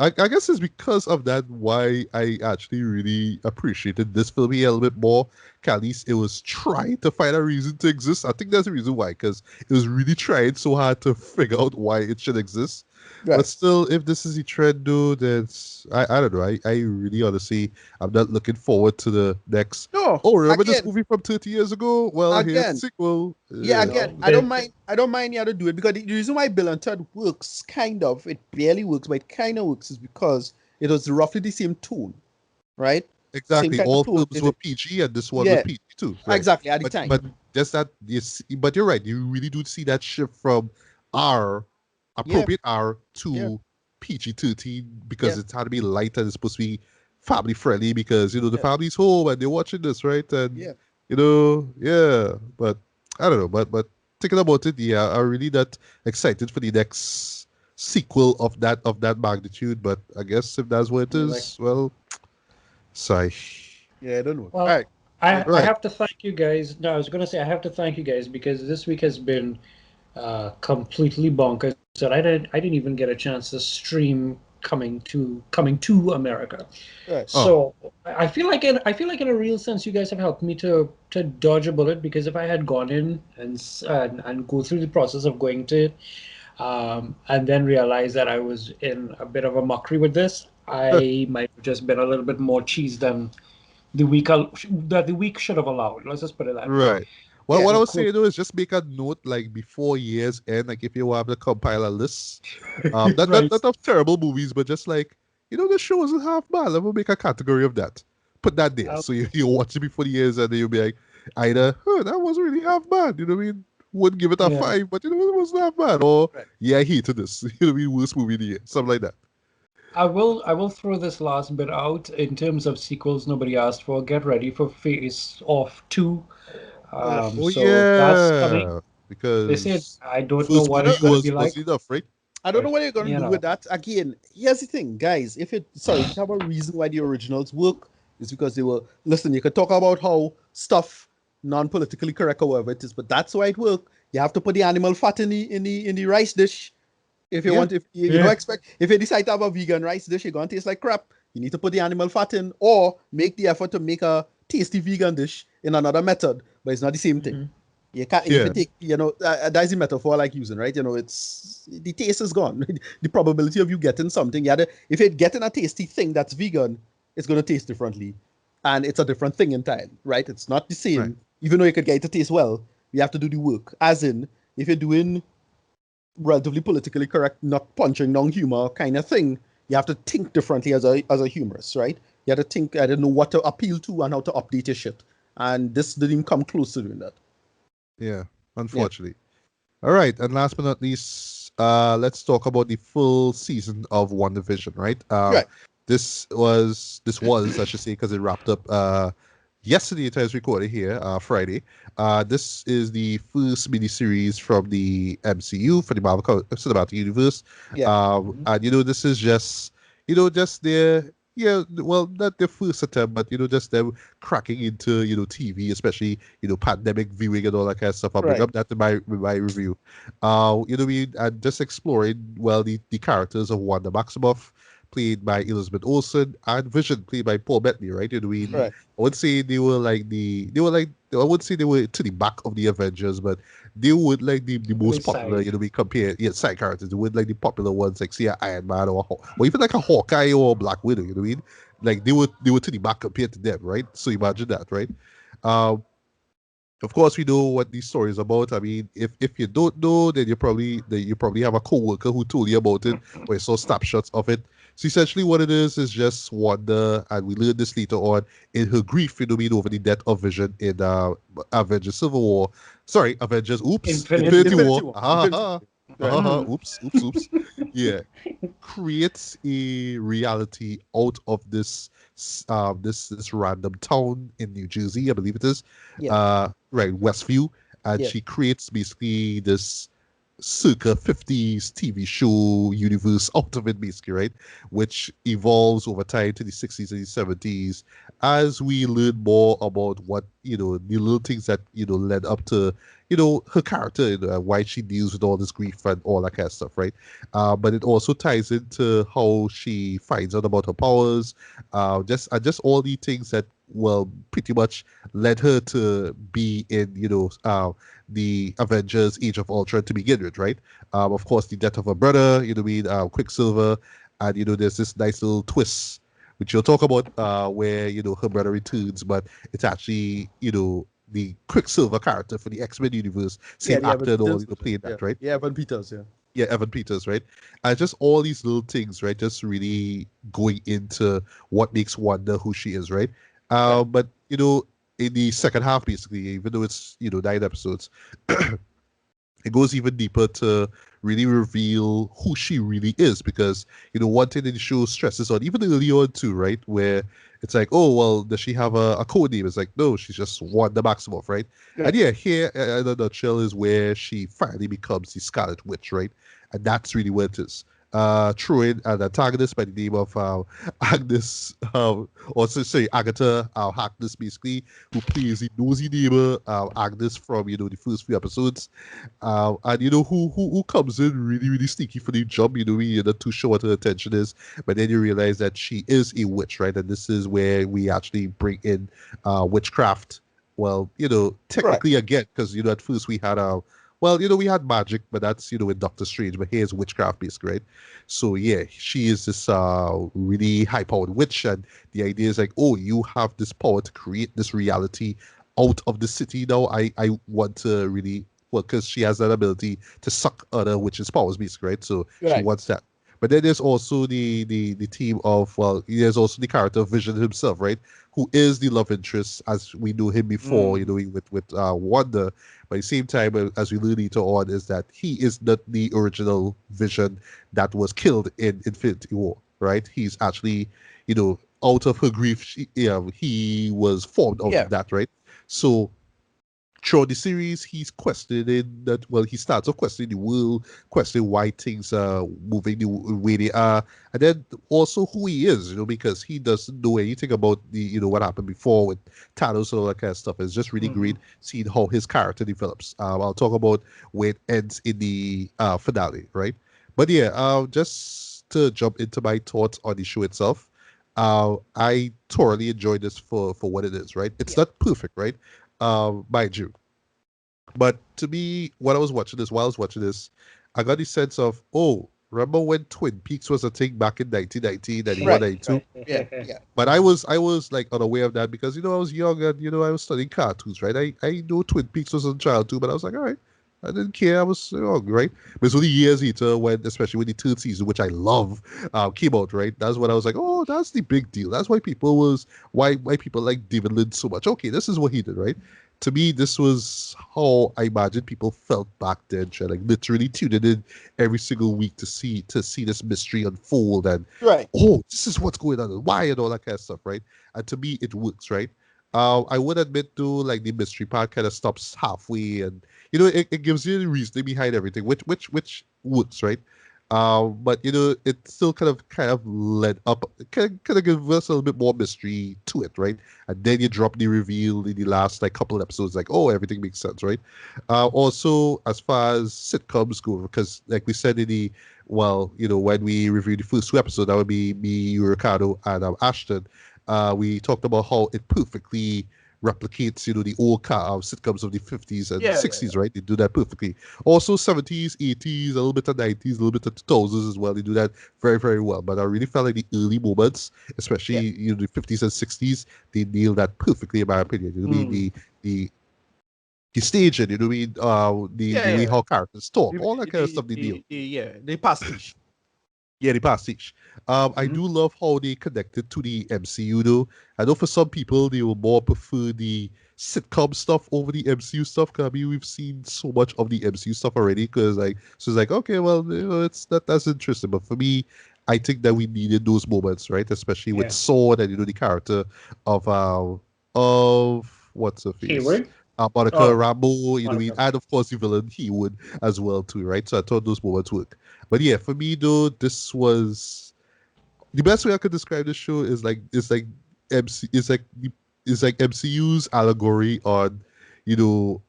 I guess it's because of that why I actually really appreciated this film here a little bit more. At least it was trying to find a reason to exist. I think that's the reason why, because it was really trying so hard to figure out why it should exist. Right. But still, if this is the trend, dude, I don't know. I really honestly, I'm not looking forward to the next. No. Remember this movie from 30 years ago? Well, here's the sequel. I don't mind you how to do it, because the reason why Bill and Ted works, it barely works, but it kind of works, is because it was roughly the same tone, right? Exactly. All films were PG, and this one was PG too. Right? Exactly, at the time. But just that, but you're right. You really do see that shift from appropriate R to PG-13, because it's had to be light and it's supposed to be family friendly, because the family's home and they're watching this, right? And but I don't know, but thinking about it, I'm really not excited for the next sequel of that magnitude. But I guess if that's what it is, well, sigh. Yeah, I don't know. Well, all right. I have to thank you guys. No, I was going to say I have to thank you guys, because this week has been completely bonkers. That I didn't even get a chance to stream coming to America. Right. So I feel like in a real sense, you guys have helped me to dodge a bullet, because if I had gone in and go through the process of going to it, and then realize that I was in a bit of a mockery with this, I might have just been a little bit more cheese than the week should have allowed. Let's just put it that way. Right. Well, what I was saying though is just make a note, like before years end, like if you have to compile a list, not of terrible movies, but just like, the show isn't half bad. Let me make a category of that. Put that there. So you watch it before the years, and then you'll be like, either, that wasn't really half bad. You know what I mean? would give it a Yeah. 5, but it wasn't that bad. Or Right. yeah, I hated this. Worst movie of the year, something like that. I will throw this last bit out in terms of sequels nobody asked for. Get ready for Face Off 2. Ugh. Oh So that's coming. yeah, They said because I don't know first I what movie it's don't. gonna be was like, enough, right? I don't know but what you're gonna you do know, with that. Again, here's the thing, guys. If you have a reason why the originals work, is because they were. Listen, you could talk about how stuff non-politically correct or whatever it is, but that's why it worked. You have to put the animal fat in the rice dish. If you Yeah, want, if you don't yeah, expect, if you decide to have a vegan rice dish, it's gonna taste like crap. You need to put the animal fat in, or make the effort to make a tasty vegan dish in another method, but it's not the same thing. hmm You can't. If you yeah, take, that's the metaphor I like using, right? It's the taste is gone. The probability of you getting something, if you're getting a tasty thing that's vegan, it's gonna taste differently, and it's a different thing entirely, right? It's not the right. same. Even though you could get it to taste well, you have to do the work. As in, if you're doing relatively politically correct, not punching down humor kind of thing, you have to think differently as a humorist, right? You have to think, I don't know what to appeal to and how to update your shit. And this didn't even come close to doing that. Yeah, Yeah. unfortunately. All right, and last but not least, let's talk about the full season of WandaVision, right? Right. This was I should say, because it wrapped up yesterday. It was recorded here, Friday. This is the first miniseries from the MCU for the Cinematic Universe. Yeah. And this is just their, yeah, well, not their first attempt, but just them cracking into TV, especially pandemic viewing and all that kind of stuff. I'll bring Right. up that in my review. And just exploring, well, the characters of Wanda Maximoff, played by Elizabeth Olsen, and Vision, played by Paul Bettany, right? Right. I would say I would say they were to the back of the Avengers, but they would like the really most popular, side. we compare, yeah, side characters. They would like the popular ones, like say a Iron Man, or even like a Hawkeye or Black Widow. You know what I mean? Like they were to the back compared to them, right? So imagine that, right? Um, of course, we know what the story is about. I mean, if you don't know, then you probably have a coworker who told you about it, or you saw snapshots of it. So essentially, what it is just Wanda, and we learned this later on in her grief, over the death of Vision in Avengers Civil War. Sorry, Avengers. Oops, Infinity Infinity War. Infinity War. War. Ah, Infinity ah, War. Right. ah, ah, Mm. oops, oops, oops. Yeah, creates a reality out of this random town in New Jersey, I believe it is, Yeah. right, Westview, and Yeah. she creates basically this circa 50s TV show universe out of it, basically, right? Which evolves over time to the 60s and the 70s as we learn more about what, the little things that, led up to, her character, why she deals with all this grief and all that kind of stuff, right? But it also ties into how she finds out about her powers, just all the things that, well, pretty much led her to be in, the Avengers Age of Ultron to begin with, right? Of course, the death of her brother, you know what I mean, Quicksilver, and there's this nice little twist, which you'll talk about, where her brother returns, but it's actually the Quicksilver character for the X-Men universe, Yeah. same The Evan actor and all, Peters. playing Yeah. that, right? Yeah. Evan Peters. Yeah. Yeah, Evan Peters, right? And just all these little things, right? Just really going into what makes Wanda who she is, right? Right. But in the second half, basically, even though it's 9 episodes, it goes even deeper to really reveal who she really is. Because one thing that the show stresses on, even early on too, right, where it's like, oh well, does she have a code name? It's like, no, she's just Wanda Maximoff, right? And Right. yeah, here in a nutshell is where she finally becomes the Scarlet Witch, right? And that's really what it is. Throw in an antagonist by the name of Agnes, sorry, Agatha Harkness, basically, who plays the nosy neighbor Agnes from the first few episodes, and who comes in really really sneaky for the job. You're not too sure what her intention is, but then you realize that she is a witch, right? And this is where we actually bring in witchcraft. Well, Right. technically again, because at first we had well, we had magic, but that's with Doctor Strange. But here's witchcraft, basically, right? So yeah, she is this really high-powered witch, and the idea is like, oh, you have this power to create this reality out of the city. Now, I want to really, well, because she has that ability to suck other witches' powers, basically, right? So she Right. wants that. But then there's also the team of, well, there's also the character of Vision himself, right? Who is the love interest as we knew him before, with Wanda. But at the same time, as we learn later on, is that he is not the original Vision that was killed in Infinity War, right? He's actually, out of her grief, he was formed out Yeah. of that, right? So throughout the series, he's questioning that. Well, he starts off questioning the world, questioning why things are moving the way they are, and then also who he is. Because he doesn't know anything about what happened before with Thanos and all that kind of stuff. It's just really great seeing how his character develops. I'll talk about where it ends in the finale, right? But yeah, just to jump into my thoughts on the show itself. I thoroughly enjoyed this for what it is, right? It's not perfect, right? Mind you. But to me, while I was watching this, I got the sense of, oh, remember when Twin Peaks was a thing back in 1990, 91, Right. 92? Yeah. But I was like unaware of that because I was young and I was studying cartoons, right? I know Twin Peaks was a child too, but I was like, all right, I didn't care. I was young, right? But it's only years later when, especially when the third season, which I love, came out, right? That's when I was like, oh, that's the big deal. That's why people like David Lynch so much. Okay, this is what he did, right? To me, this was how I imagine people felt back then, like literally tuning in every single week to see this mystery unfold and, Right. oh, this is what's going on and why and all that kind of stuff, right? And to me, it works, right? I would admit though, like the mystery part kind of stops halfway, and it gives you the reasoning behind everything, which works, right? But it still kind of led up, kind of give us a little bit more mystery to it, right? And then you drop the reveal in the last like couple of episodes, like, oh, everything makes sense, right? Also, as far as sitcoms go, because like we said in the, well, when we reviewed the first two episodes, that would be me, Ricardo, and Ashton. We talked about how it perfectly replicates, the old sitcoms of the 50s and Yeah. 60s, right? They do that perfectly. Also, 70s, 80s, a little bit of 90s, a little bit of 2000s as well. They do that very, very well. But I really felt like the early moments, especially the 50s and 60s, they nailed that perfectly, in my opinion. The the staging, the way how characters talk, all that kind of stuff they deal. The pastiche. Yeah, the pastiche. I do love how they connected to the MCU though. I know for some people they will more prefer the sitcom stuff over the MCU stuff. Cause I mean we've seen so much of the MCU stuff already. Cause so it's like, okay, well, it's not that's interesting. But for me, I think that we needed those moments, right? Especially with Yeah. Sword and the character of what's her face, Hayward? Monica Oh, Rambeau. You know what I mean? Monica. And of course the villain he would as well too, right? So I thought those moments work. But yeah, for me though, this was the best way I could describe this show is like it's like MCU's allegory on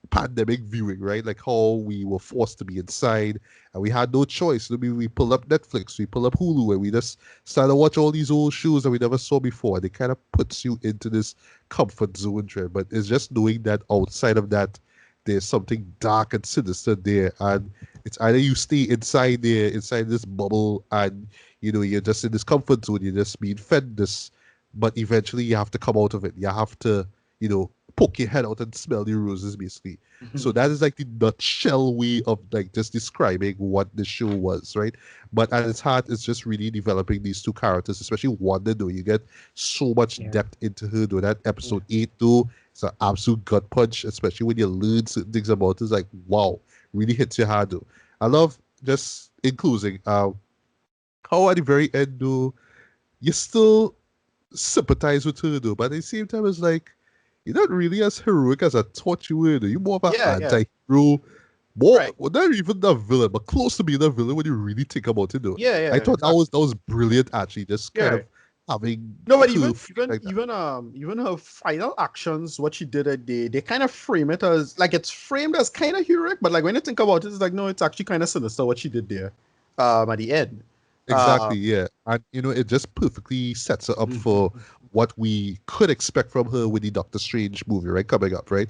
pandemic viewing, right? Like how we were forced to be inside and we had no choice. I mean, we pull up Netflix, we pull up Hulu, and we just start to watch all these old shows that we never saw before. And it kind of puts you into this comfort zone, trend. But it's just knowing that outside of that, there's something dark and sinister there, and it's either you stay inside there, inside this bubble, and you're just in this comfort zone, you're just being fed this, but eventually you have to come out of it. You have to, poke your head out and smell the roses, basically. So that is like the nutshell way of like just describing what the show was, right? But at its heart, it's just really developing these two characters, especially Wanda, though. You get so much Yeah. depth into her, though. That episode 8, though, it's an absolute gut punch, especially when you learn certain things about it. It's like, wow, really hits your heart, though. I love, just in closing, how at the very end, though, you still sympathize with her, though. But at the same time, it's like, you're not really as heroic as I thought you were, though. You're more of an anti-hero. More, Right. well, not even the villain, but close to being a villain when you really think about it, though. Yeah. I thought Exactly. that was brilliant, actually. Just kind Yeah. of having No, but her feel like that. even her final actions, what she did, they kind of frame it as like it's framed as kind of heroic, but like when you think about it, it's like no, it's actually kind of sinister what she did there, at the end. Exactly, yeah. And it just perfectly sets her up for what we could expect from her with the Doctor Strange movie, right? Coming up, right?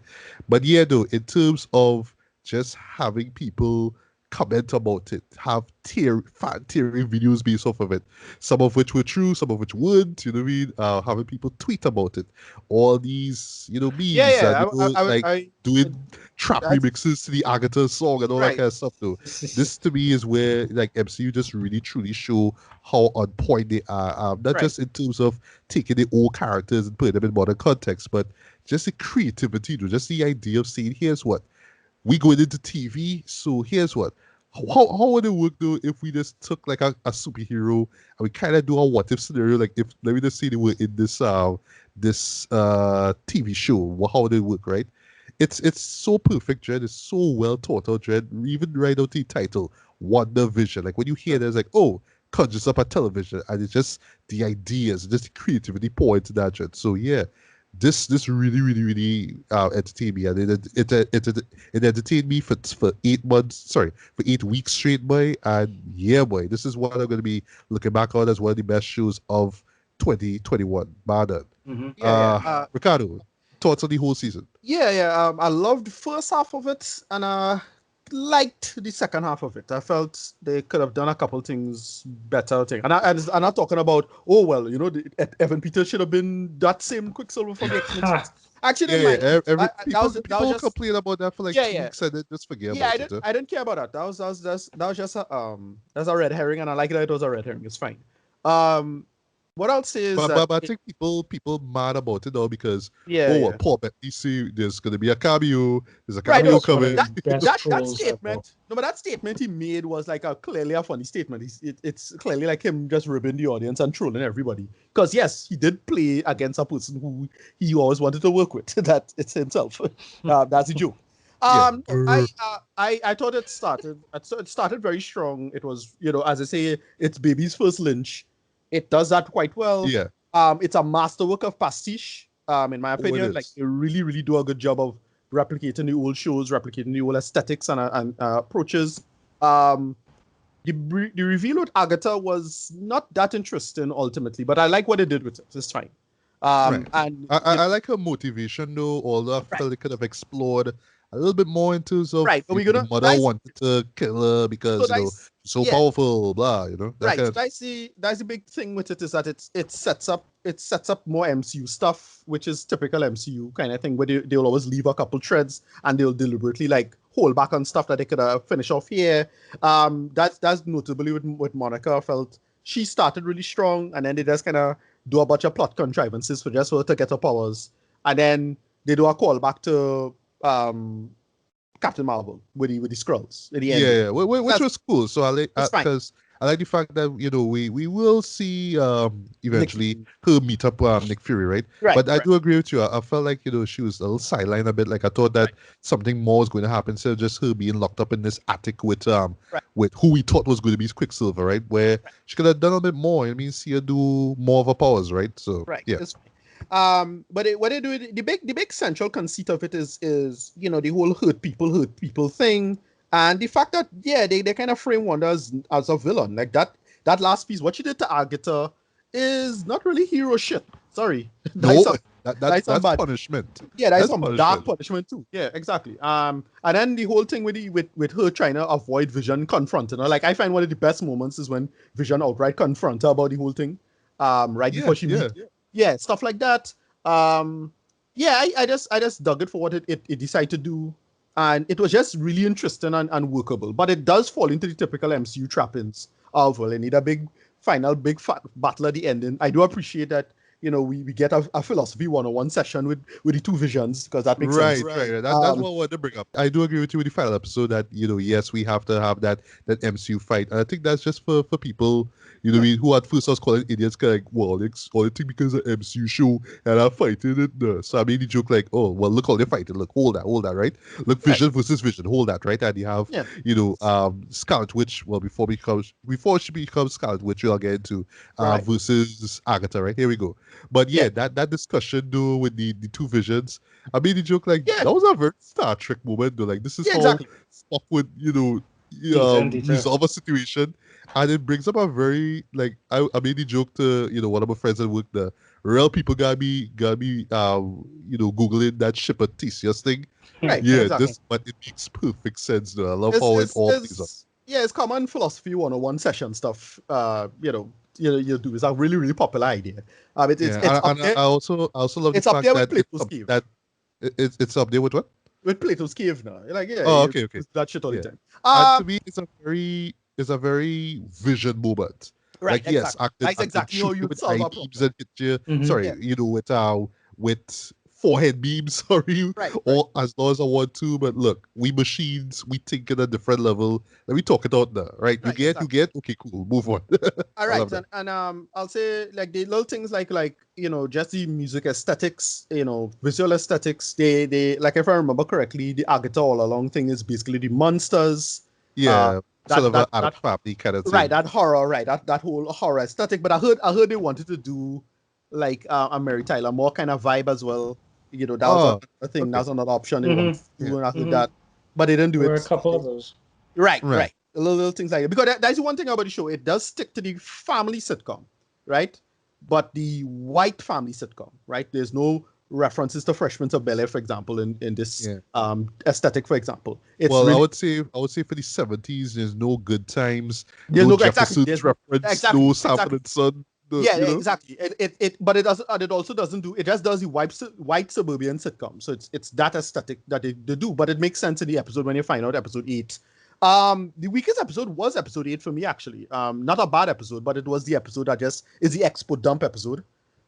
But yeah, though, in terms of just having people comment about it, have fan theory videos based off of it, some of which were true, some of which weren't, you know what I mean? Having people tweet about it, all these, Yeah, memes and, yeah. doing trap That's remixes to the Agatha song and all that right. kind of stuff, though. This to me is where, like, MCU just really truly show how on point they are, not Right. just in terms of taking the old characters and putting them in modern context, but just the creativity, though, just the idea of saying, here's what we going into TV. So here's what. How would it work though if we just took like a superhero and we kind of do a what if scenario? Like if let me just say they were in this TV show. How would it work, right? It's so perfect, Dread. It's so well thought out, Dread. Even right out the title, WandaVision. Like when you hear that, it's like, oh, conjures up a television, and it's just the ideas, just the creativity poured into that, Dread. So yeah, this really really entertained me, and it entertained me for 8 months, sorry, for 8 weeks straight, boy. And yeah, boy, this is what I'm going to be looking back on as one of the best shows of 2021, man. Mhm. Yeah, yeah. Ricardo, thoughts on the whole season? Yeah. I loved the first half of it, and I liked the second half of it. I felt they could have done a couple things better. I'm not talking about, oh well, Evan Peters should have been that same Quicksilver from the X-Men. I actually didn't mind. People complain about that for like 2 weeks and then just forget about it. I didn't care about that. That was just that's a red herring, and I like that it was a red herring. It's fine. What I'll say is but I think people mad about it though because Paul Bettany see there's gonna be a cameo. There's a cameo coming. That statement. No, but that statement he made was like clearly a funny statement. It's clearly like him just ribbing the audience and trolling everybody. Because yes, he did play against a person who he always wanted to work with. That it's himself. That's a joke. I thought it started very strong. It was, as I say, it's baby's first lynch. It does that quite well. Yeah. It's a masterwork of pastiche, in my opinion. Like they really, really do a good job of replicating the old shows, replicating the old aesthetics and approaches. The reveal with Agatha was not that interesting ultimately, but I like what they did with it. It's fine. Right. And I like her motivation though, although I felt they could have explored a little bit more in terms of the mother wanted to kill her because she's so powerful, blah, That's the big thing with it is that it sets up more MCU stuff, which is typical MCU kind of thing, where they'll always leave a couple threads and they'll deliberately like hold back on stuff that they could finish off here. That's notably with Monica. I felt she started really strong, and then they just kind of do a bunch of plot contrivances for just her to get her powers, and then they do a callback to Captain Marvel with the Skrulls at the end. Which was cool. So I like because I like the fact that we will see eventually her meet up Nick Fury, right? But I do agree with you. I felt like she was a little sidelined a bit. Like I thought that something more was going to happen instead of just her being locked up in this attic with who we thought was going to be Quicksilver, right? Where she could have done a bit more. I mean, see her do more of her powers, right? So yeah. But what they do, the big central conceit of it is the whole hurt people thing, and the fact that they kind of frame Wanda as a villain. Like that last piece, what she did to Agatha is not really hero shit. Sorry, that's punishment. Yeah, that's some dark punishment too. Yeah, exactly. And then the whole thing with her trying to avoid Vision confronting her. Like I find one of the best moments is when Vision outright confront her about the whole thing. Before she meets. Yeah, stuff like that. I just dug it for what it decided to do, and it was just really interesting and workable. But it does fall into the typical MCU trappings of, well, they need a big fat battle at the ending. I do appreciate that we get a philosophy 101 session with the two visions, because that makes sense. Right. That's what I wanted to bring up. I do agree with you with the final episode that yes, we have to have that MCU fight, and I think that's just for people who at first I was calling idiots, like, well, it's all the thing because of MCU show and I'm fighting it. No. So I made the joke like, oh well, look how they're fighting. Look, hold that, right? Look, Vision versus Vision, hold that, right? And you have Scarlet Witch. Well, before she becomes Scarlet Witch, we'll get into versus Agatha, right? Here we go. But that discussion though with the two visions, I made the joke like that was a very Star Trek moment though. Like this is how Spock would resolve a situation, and it brings up a very I made the joke to one of my friends at work, the real people gotta be Googling that shipper TCS thing. Right, Yeah, exactly. but it makes perfect sense though. I love how it all plays up. Yeah, it's common philosophy 101 session stuff. You do. It's a really, really popular idea. Yeah, It's up and there. I also love the It's up fact there with that Plato's Cave. it's up there with what? With Plato's Cave now. You're like, yeah, Oh, you okay, okay. do that shit all the Yeah. time. And to me, it's a very vision moment. Right, Like yes, exactly. That's I could exactly how shoot you you with solve eye a beams problem. and hit you. Mhm. Sorry, Yeah. with forehead beams. Sorry, Right, right. or as long as I want to. But look, we machines, we think at a different level. Let me talk it out now. Right? You Right, get, exactly. okay, cool, move on. All I right, love that. and I'll say like the little things like just the music aesthetics, visual aesthetics. They like, if I remember correctly, the Agatha all along thing is basically the monsters. Uh, Yeah, sort that of a that Arab that family kind of right, thing. that horror, right, that whole horror aesthetic. But I heard they wanted to do like a Mary Tyler Moore kind of vibe as well. That was Oh, another thing. okay. That's another option they wanted Mhm. to Yeah. do, and I heard Mhm. that, but they didn't do There were a it. couple of those. Right, Right. right. Little things like that. Because that's the one thing about the show. It does stick to the family sitcom, right? But the white family sitcom, right? There's no references to Fresh of Bel-Air, for example, in this Yeah. aesthetic, for example. It's Well, really I would say for the 70s, there's no good times, there's no no exactly Jefferson's there's reference, no Sanford exactly. and Son, Yeah, you know? exactly. But it does. It also doesn't do. It just does the white suburban sitcom. So it's that aesthetic that they do. But it makes sense in the episode when you find out episode 8. The weakest episode was episode 8 for me, actually. Not a bad episode, but it was the episode that just is the expo dump episode.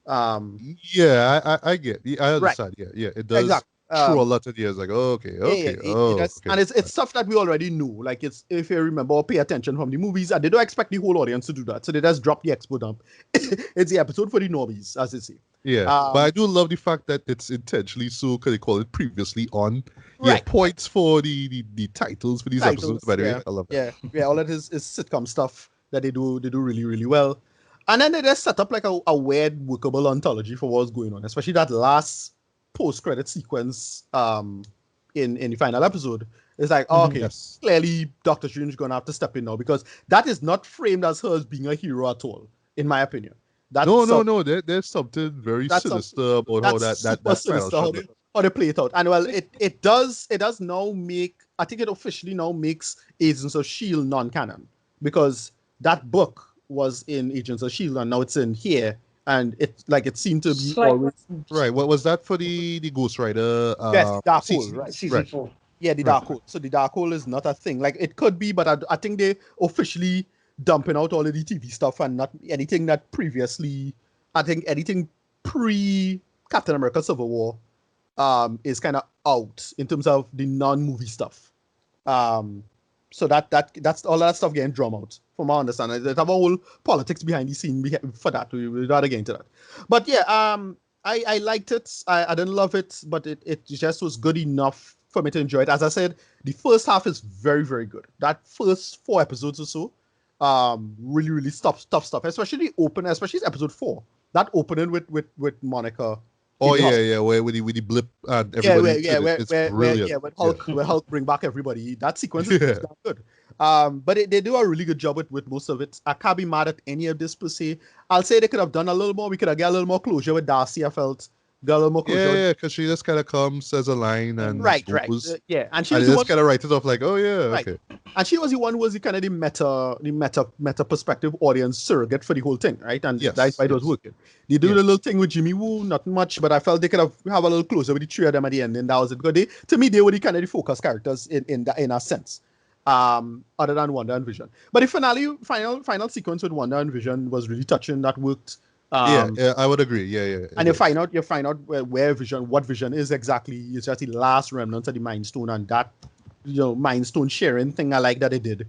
Um, Yeah, I get. I right, understand. Yeah, yeah. It does exactly. throw a lot of years. Like, oh, okay, Yeah, yeah, okay, oh, okay. and it's stuff that we already knew. Like, it's, if you remember or pay attention from the movies, and they don't expect the whole audience to do that, so they just drop the expo dump. It's the episode for the normies, as they say. Yeah, but I Um, do love the fact that it's intentionally so. Can they call it previously on? Yeah, right. points for the titles for these episodes. Titles. By the way, Yeah, I love that. yeah. All that is sitcom stuff that they do really, really well. And then they just set up like a weird workable ontology for what's going on, especially that last post credit sequence in the final episode. It's like, oh, Mhm. okay, Yes. clearly Doctor Strange is gonna have to step in now, because that is not framed as her as being a hero at all, in my opinion. No, That's no, some no. There's something very that's some sinister about how that's super that final sinister shot looked. how they play it out. And well, it does now make, I think it officially now makes Agents of Shield non-canon, because that book was in Agents of Shield and now it's in here, and it seemed to be Slight always Right. What was that for the Ghost Rider yes, the dark hole, season? right? season Right. 4. Yeah, the Right. dark hole. So the dark hole is not a thing. Like, it could be, but I think they officially dumping out all of the TV stuff, and not anything that previously. I think anything pre Captain America Civil War is kind of out in terms of the non-movie stuff. So that's all that stuff getting drawn out, from my understanding. There's a whole politics behind the scene for that. We'll rather get into that. But yeah, I liked it. I didn't love it, but it just was good enough for me to enjoy it. As I said, the first half is very, very good. That first 4 episodes or so, really, really tough stuff. Especially the open, especially episode 4. That opening with Monica in Oh the yeah, hospital. yeah. Where with the blip and Yeah, everybody turn it. It's brilliant. when Yeah. Hulk bring back everybody. That sequence is Yeah. damn good. But they do a really good job with most of it. I can't be mad at any of this per se. I'll say they could have done a little more. We could have got a little more closure with Darcy. I felt got a little more closure. Yeah, because she just kind of comes, says a line, and Right. goes, Yeah, and she and was they the just one. kind of write it off like, oh yeah, Right. okay. And she was the one who was the kind of the meta perspective audience surrogate for the whole thing, right? And that's Yes, why it was yes. working. They do Yeah. the little thing with Jimmy Woo, not much, but I felt they could have a little closer with the 3 of them at the end, and that was it. Because to me, they were the kind of the focus characters in a sense. Other than Wanda and Vision. But the final sequence with Wanda and Vision was really touching. That worked. Yeah, I would agree. Yeah, yeah. And you find out where what Vision is exactly. It's just the last remnants of the Mind Stone, and that Mind Stone sharing thing. I like that they did.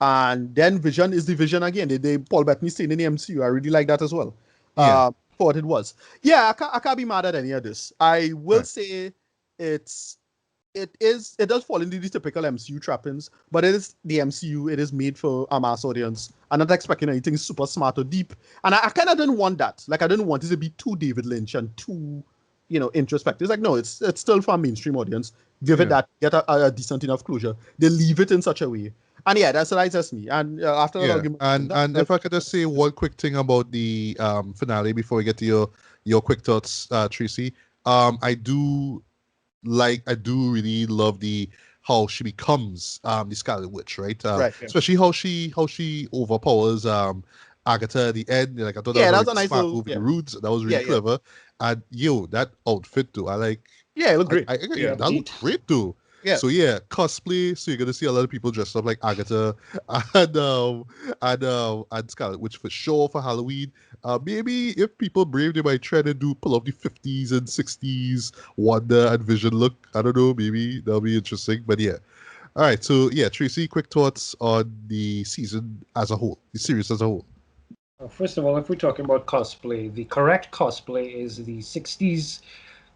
And then Vision is the Vision again. They Paul Bettany staying in the MCU. I really like that as well. Yeah. For what it was. Yeah, I can't be mad at any of this. I will Right. say it does fall into the typical MCU trappings, but it is the MCU. It is made for a mass audience. I'm not expecting anything super smart or deep, and I kind of didn't want that. Like, I didn't want it to be too David Lynch and too, introspective. It's like, no, it's still for a mainstream audience. Give it Yeah. that, get a decent enough closure. They leave it in such a way, and yeah, that's just me. And after that Yeah, argument, and if I could just say one quick thing about the finale before we get to your quick thoughts, Tracy. I do really love the how she becomes the Scarlet Witch, right? Right. Yeah. Especially how she overpowers Agatha at the end. Like I thought that was Yeah, a that was really a nice smart little. move with Yeah. the Roots. That was Yeah. really Yeah. clever. And that outfit too. Yeah. It looked great. Yeah, That looked great too. Yeah. So yeah, cosplay. So you're gonna see a lot of people dressed up like Agatha and and Scarlet Witch for sure for Halloween. Maybe if people brave, they might try to pull off the 50s and 60s Wanda and Vision look. I don't know. Maybe that'll be interesting. But yeah. All right. So yeah, Tracy, quick thoughts on the season as a whole, the series as a whole. First of all, if we're talking about cosplay, the correct cosplay is the 60s.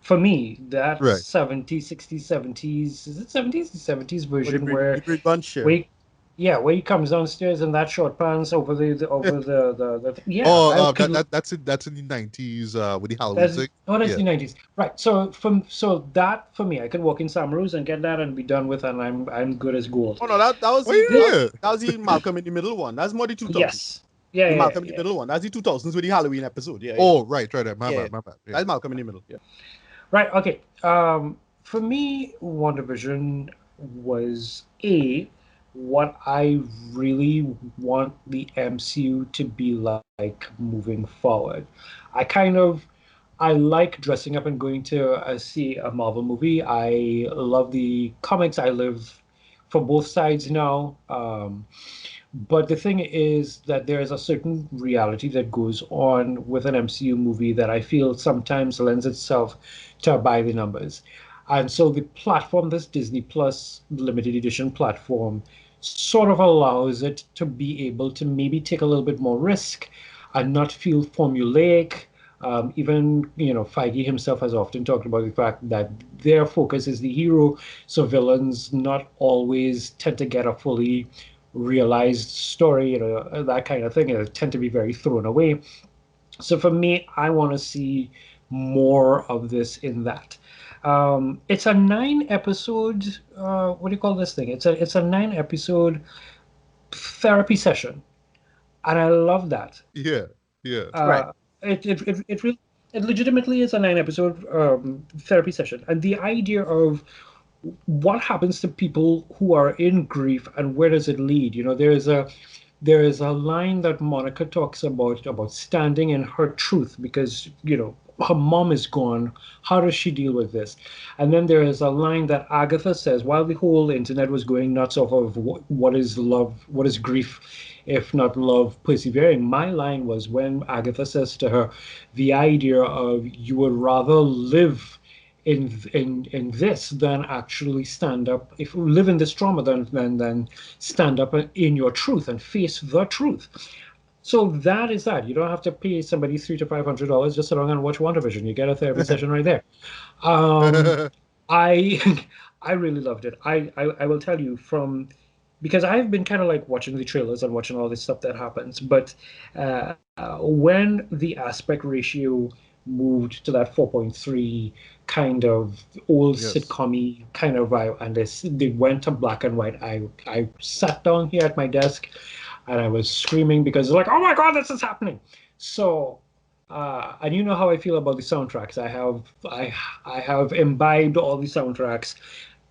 For me, that Right. 70s, 60s, 70s, is it 70s? The 70s Or the version Brady Bunch. Yeah. where where he comes downstairs in that short pants over yeah, Oh, I could that's in the 90s with the Halloween that's thing. that's Yeah. the 90s. Right. So that for me, I could walk in Samaru's and get that and be done with, and I'm good as gold. Oh no, that was Oh the yeah. that was the Malcolm in the Middle one. That's more the 2000s. Yes. Yeah, The yeah, Malcolm in yeah. the Middle one. That's the 2000s with the Halloween episode. Yeah. Yeah. Oh, right. My Yeah. bad. My bad. Yeah. That's Malcolm in the Middle. Yeah. Right, okay. For me, WandaVision was what I really want the MCU to be like moving forward. I kind of I like dressing up and going to see a Marvel movie. I love the comics. I live for both sides now. But the thing is that there is a certain reality that goes on with an MCU movie that I feel sometimes lends itself to by the numbers. And so the platform, this Disney Plus limited edition platform, sort of allows it to be able to maybe take a little bit more risk and not feel formulaic. Even, Feige himself has often talked about the fact that their focus is the hero, so villains not always tend to get a fully realized story, that kind of thing. It tend to be very thrown away. So for me, I want to see more of this in that. It's a 9 episode. What do you call this thing? It's a 9 episode therapy session, and I love that. Yeah. Yeah. Right. Uh, it legitimately is a 9 episode therapy session, and the idea of what happens to people who are in grief and where does it lead? There is a line that Monica talks about standing in her truth because her mom is gone. How does she deal with this? And then there is a line that Agatha says while the whole internet was going nuts off of what is love, what is grief, if not love persevering. My line was when Agatha says to her, the idea of you would rather live in this than actually stand up, if you live in this trauma, then stand up in your truth and face the truth. So that is that. You don't have to pay somebody $300 to $500. Just sit down and watch WandaVision. You get a therapy session right there. Um, I I really loved it. I will tell you because I've been kind of like watching the trailers and watching all this stuff that happens. But when the aspect ratio moved to that 4.3 kind of old Yes. sitcom-y kind of vibe, and they went to black and white, I sat down here at my desk and I was screaming because it's like, oh my God, this is happening. So, and you know how I feel about the soundtracks. I have imbibed all the soundtracks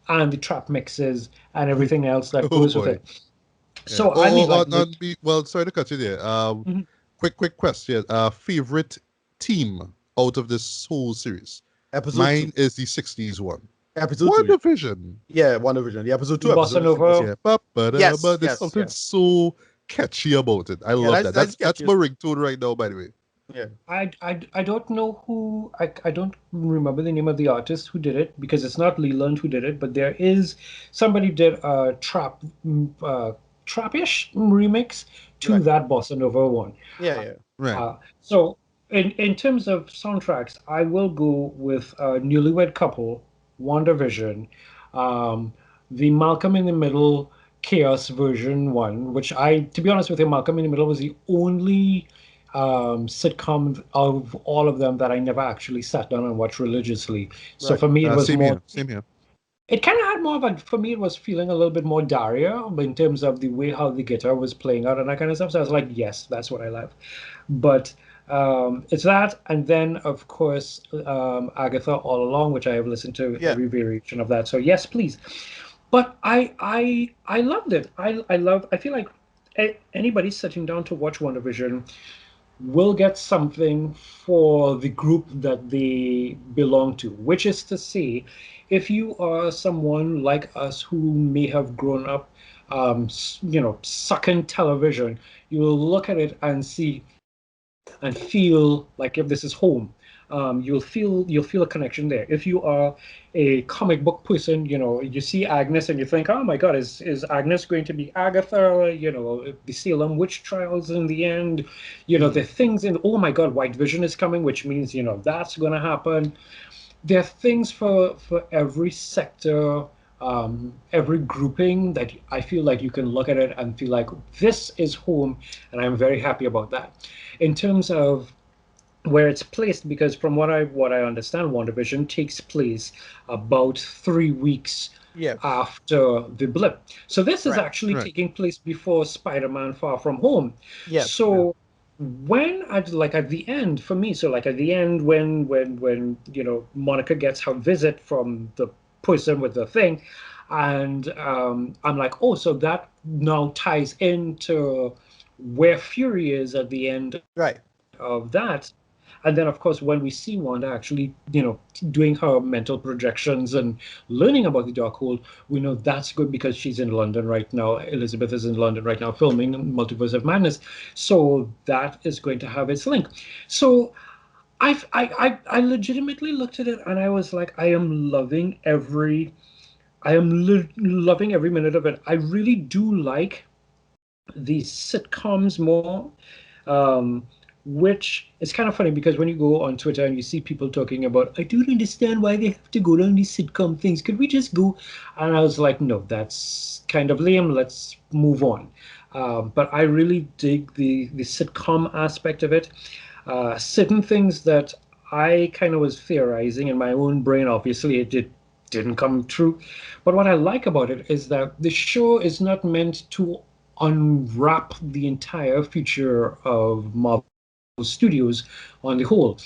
and the trap mixes and everything else that Oh goes with boy. it. Yeah. So I mean, Well, sorry to cut you there. Mhm. Quick question. Favorite team out of this whole series? Episode Mine 2. is the 60s one. Episode 2. Yeah. WandaVision. Yeah, WandaVision. The episode 2. The Bossa Episode 6. Nova. Yeah. Ba-ba-da, Yes, but there's yes, something yeah. so catchy about it. I Yeah, love that's that. That's catchy. my ringtone right now, by the way. Yeah. I don't know who I don't remember the name of the artist who did it because it's not Leland who did it, but there is somebody did a trap-ish remix to Right. that Bossa Nova one. Yeah, yeah. Right. So in terms of soundtracks, I will go with Newlywed Couple, WandaVision, um, the Malcolm in the Middle Chaos version one, which to be honest with you, Malcolm in the Middle was the only sitcom of all of them that I never actually sat down and watched religiously. So Right. for me, it was Same more. here. Same here. It kind of had more of a, for me, it was feeling a little bit more Daria in terms of the way how the guitar was playing out and that kind of stuff. So I was like, yes, that's what I love. But It's that, and then of course Agatha All Along, which I have listened to Yeah. every variation of that. So yes, please. But I loved it. I feel like anybody sitting down to watch WandaVision will get something for the group that they belong to, which is to say, if you are someone like us who may have grown up, sucking television, you will look at it and see and feel like if this is home. You'll feel a connection there. If you are a comic book person, you see Agnes and you think, oh my God, is Agnes going to be Agatha? The Salem witch trials in the end. The things in, oh my God, White Vision is coming, which means that's going to happen. There are things for every sector, every grouping that I feel like you can look at it and feel like this is home, and I'm very happy about that. In terms of where it's placed, because from what I understand, WandaVision takes place about 3 weeks Yeah. after the blip. So this is Right. actually Right. taking place before Spider-Man Far From Home. Yeah. So when at the end for me, so like at the end when Monica gets her visit from the person with the thing, and I'm like, oh, so that now ties into where Fury is at the end Right. of that. And then, of course, when we see Wanda actually, doing her mental projections and learning about the Darkhold, we know that's good because she's in London right now. Elizabeth is in London right now filming Multiverse of Madness. So that is going to have its link. So I legitimately looked at it and I was like, loving every minute of it. I really do like these sitcoms more, um, which is kind of funny because when you go on Twitter and you see people talking about, I don't understand why they have to go down these sitcom things. Could we just go? And I was like, no, that's kind of lame. Let's move on. But I really dig the sitcom aspect of it. Certain things that I kind of was theorizing in my own brain, obviously, it didn't come true. But what I like about it is that the show is not meant to unwrap the entire future of Marvel Studios on the whole.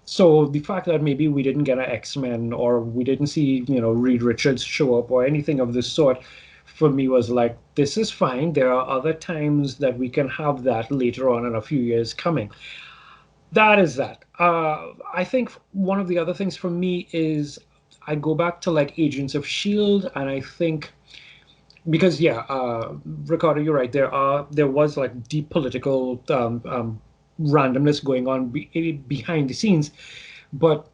So the fact that maybe we didn't get an X-Men or we didn't see, Reed Richards show up or anything of this sort, for me was like, this is fine. There are other times that we can have that later on in a few years coming. That is that. I think one of the other things for me is I go back to like Agents of Shield, and I think because yeah, Ricardo, you're right. There was like deep political randomness going on behind the scenes, but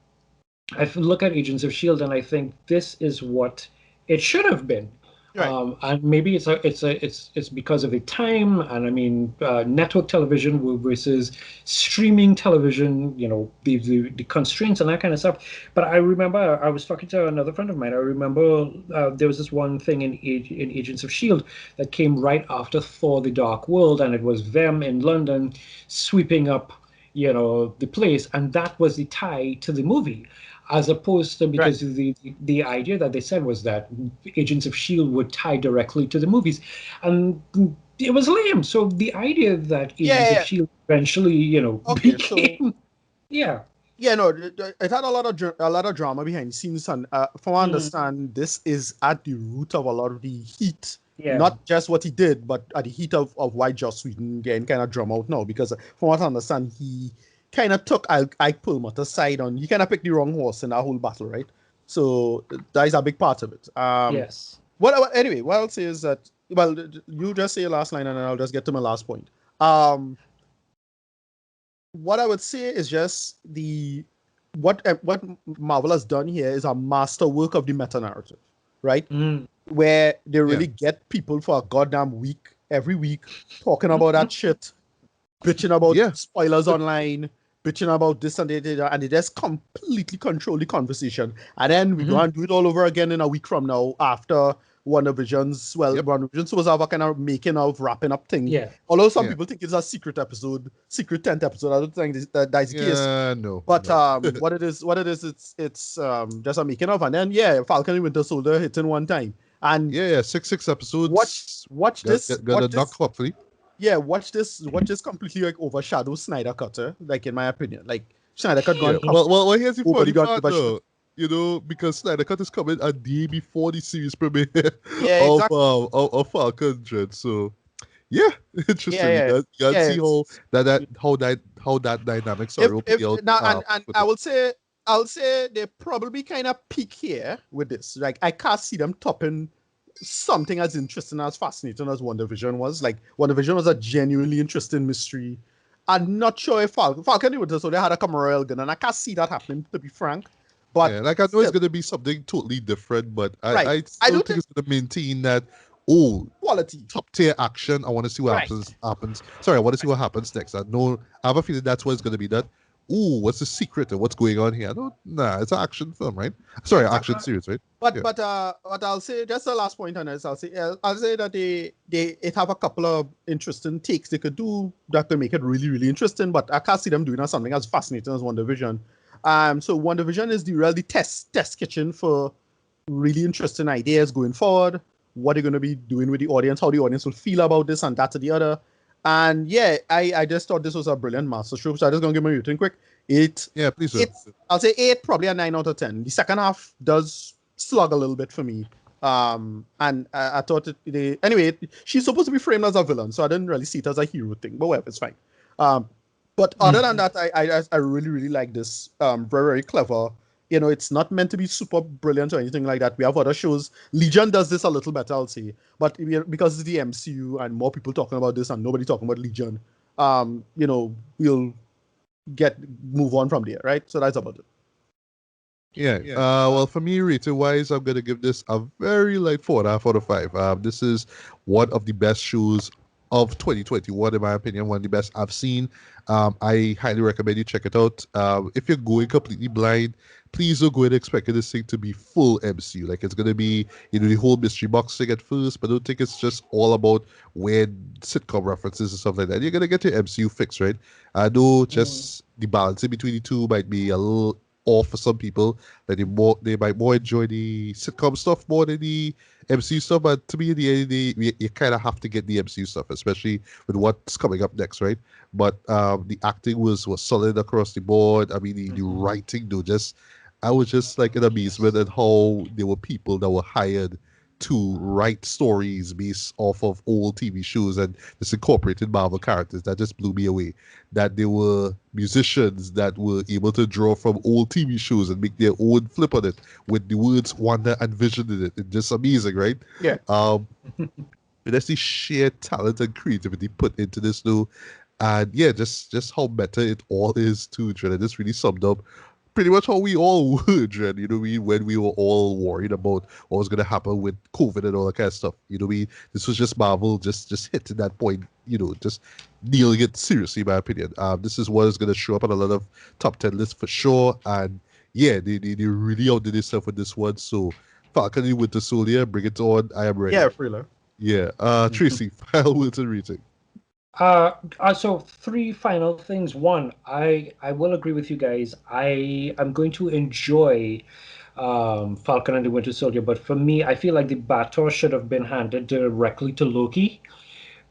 I look at Agents of Shield and I think this is what it should have been. Right. And maybe it's because of the time, and I mean network television versus streaming television, the constraints and that kind of stuff. But I remember I was talking to another friend of mine. I remember there was this one thing in Agents of Shield that came right after Thor: The Dark World, and it was them in London sweeping up, the place, and that was the tie to the movie, as opposed to Right. because the idea that they said was that Agents of Shield would tie directly to the movies, and it was lame. So the idea that Yeah. Agents Yeah. of Yeah. Shield eventually, Okay. So became yeah. yeah, no, it had a lot of drama behind the scenes, and from what I Mm, understand, this is at the root of a lot of the heat. yeah, Not just what he did, but at the heat of why Joss Whedon getting kind of drum out now. Because from what I understand, he kind of took Ike Perlmutter's side on. He kind of picked the wrong horse in that whole battle, right? So that is a big part of it. yes. Anyway, what I'll say is that, well, you just say your last line, and then I'll just get to my last point. Um, what I would say is just what Marvel has done here is a masterwork of the meta narrative, right? Mm. Where they Yeah. really get people for a goddamn week, every week, talking about that shit, bitching about Yeah. spoilers online, bitching about this and that, and they just completely control the conversation. And then we go Mhm. and do it all over again in a week from now after WandaVision's, well, Yep. WandaVision supposed to have a kind of making of, wrapping up thing. Yeah. Although some Yeah. people think it's a secret episode, secret 10th episode. I don't think that's the case. Yeah. No. But No. what it is, it's just a making of, and then yeah, Falcon and Winter Soldier hitting one time. And Yeah. Yeah. Six watch episodes. watch this Gonna knock hopefully. yeah, watch this completely like overshadow Snyder Cut, like in my opinion. Like Snyder Cut Yeah. gone Well, here's the nobody funny got part give a shit. though. You know, because Snyder Cut is coming a day before the series premiere Yeah, exactly. of Falcon Dread. So yeah, Yeah, interesting. yeah. You can Yeah, see how that dynamic will play if out now and with it. I'll say they probably kind of peak here with this. Like I can't see them topping something as interesting as fascinating as WandaVision was. Like WandaVision was a genuinely interesting mystery. I'm not sure if Falcon did with this, so they had a camera gun, and I can't see that happening, to be frank. But Yeah, like I know it's still, gonna be something totally different, but right. I I still do think think it's gonna maintain that quality. top tier action. I want to see what Right. happens. Sorry, I want to see what happens next. I have a feeling that's what it's gonna be. That what's the secret and what's going on here? I don't Nah, it's an action film, right? Sorry, Exactly. action series, right? But Yeah. what I'll say, just the last point on this, I'll say that it have a couple of interesting takes they could do that could make it really really interesting. But I can't see them doing something as fascinating as WandaVision. So WandaVision is the really test kitchen for really interesting ideas going forward. What they're going to be doing with the audience, how the audience will feel about this and that or the other. And yeah, I just thought this was a brilliant masterstroke. So I'm just going to give my rating quick. Yeah, please do. It's I'll say 8, probably a 9 out of 10. The second half does slug a little bit for me. And I thought anyway, she's supposed to be framed as a villain, so I didn't really see it as a hero thing, but whatever, it's fine. But other than that, I really, really like this. Very, very clever. It's not meant to be super brilliant or anything like that. We have other shows. Legion does this a little better, I'll say. But because it's the MCU and more people talking about this and nobody talking about Legion, we'll move on from there, right? So that's about it. Yeah. Well, for me, rating wise, I'm gonna give this a very light 4.5 out of 5. This is one of the best shows of 2021, in my opinion. One of the best I've seen. I highly recommend you check it out. If you're going completely blind, please don't go in expecting this thing to be full MCU. Like it's gonna be, the whole mystery box thing at first, but don't think it's just all about weird sitcom references and stuff like that. You're gonna get your MCU fix, right? I know just the balancing between the two might be a little off for some people, that they might more enjoy the sitcom stuff more than the MCU stuff. But to me, in the end of the day, you kind of have to get the MCU stuff, especially with what's coming up next, right? But the acting was solid across the board. I mean, the writing, though, I was just like in amazement at how there were people that were hired to write stories based off of old TV shows and just incorporated Marvel characters. That just blew me away. That there were musicians that were able to draw from old TV shows and make their own flip on it with the words Wanda and Vision in it. It's just amazing, right? Yeah. That's the sheer talent and creativity put into this though. And yeah, just how meta it all is too, Dren. This really summed up pretty much how we all were, Dren, when we were all worried about what was gonna happen with COVID and all that kind of stuff. This was just Marvel just hitting that point, just dealing it seriously, in my opinion. This is what is gonna show up on a lot of top 10 lists for sure. And yeah, they really outdid themselves with this one. So Falcon and Winter Soldier, bring it on. I am ready. Yeah, Freeler. Yeah. Tracy, final Wilton rating. So three final things. One, I will agree with you guys. I am going to enjoy Falcon and the Winter Soldier, but for me, I feel like the baton should have been handed directly to Loki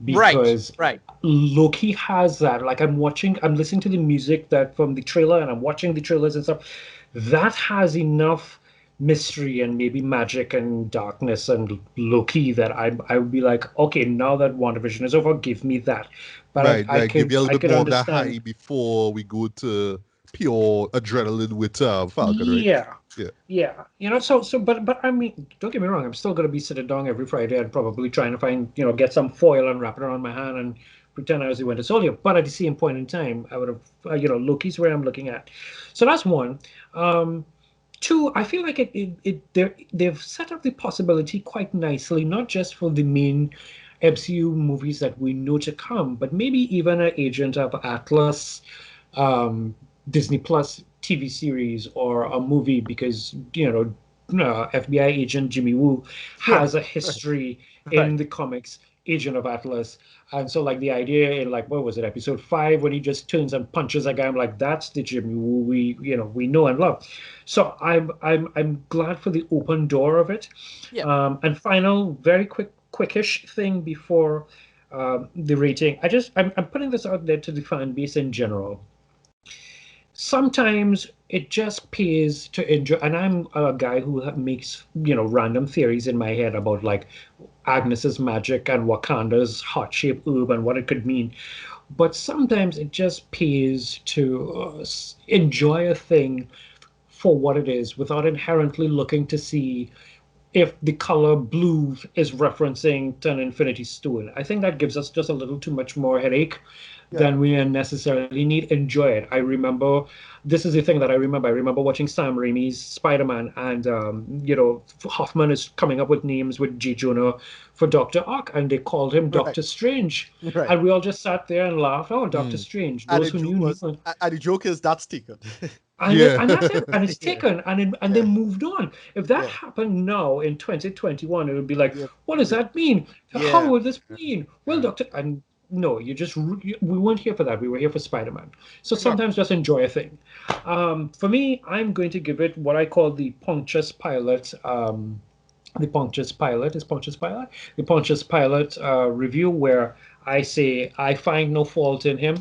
because Right. Loki has that. Like I'm listening to the music that from the trailer, and I'm watching the trailers and stuff. That has enough mystery and maybe magic and darkness and Loki that I would be like, okay, now that WandaVision is over, give me that. But Right, I give you a I little bit could more of that high understand. before we go to pure adrenaline with Falcon, right? Yeah. Yeah. Yeah, but I mean, don't get me wrong. I'm still gonna be sitting down every Friday and probably trying to find, get some foil and wrap it around my hand and pretend I was the Winter Soldier. But at the same point in time, I would have, Loki's where I'm looking at. So that's one. Two, I feel like they've set up the possibility quite nicely, not just for the main MCU movies that we know to come, but maybe even an Agent of Atlas, um, Disney Plus TV series or a movie because FBI agent Jimmy Woo Yeah. has a history Right. in the comics, Agent of Atlas, and so like the idea in like what was it, episode 5 when he just turns and punches a guy, I'm like that's the Jimmy Woo we know and love. So I'm glad for the open door of it. Yeah. And final, very quickish thing before the rating. I'm putting this out there to the fan base in general. Sometimes it just pays to enjoy, and I'm a guy who makes, random theories in my head about like Agnes's magic and Wakanda's heart-shaped herb and what it could mean. But sometimes it just pays to enjoy a thing for what it is without inherently looking to see if the color blue is referencing to an infinity stone. I think that gives us just a little too much more headache than we necessarily need. Enjoy it. I remember, this is the thing that I remember. I remember watching Sam Raimi's Spider-Man, and Hoffman is coming up with names with J. Jonah for Dr. Ock, and they called him Doctor Strange. Right. And we all just sat there and laughed. Oh, Doctor Strange. And Those who knew. and the joke is that's taken. And that's it. And it's taken. And they moved on. If that happened now in 2021, it would be like, what does that mean? How would this mean? Well, Doctor, and no, we weren't here for that. We were here for Spider-Man. So sometimes just enjoy a thing. For me, I'm going to give it what I call the Pontius Pilate. The Pontius Pilate review, where I say I find no fault in him.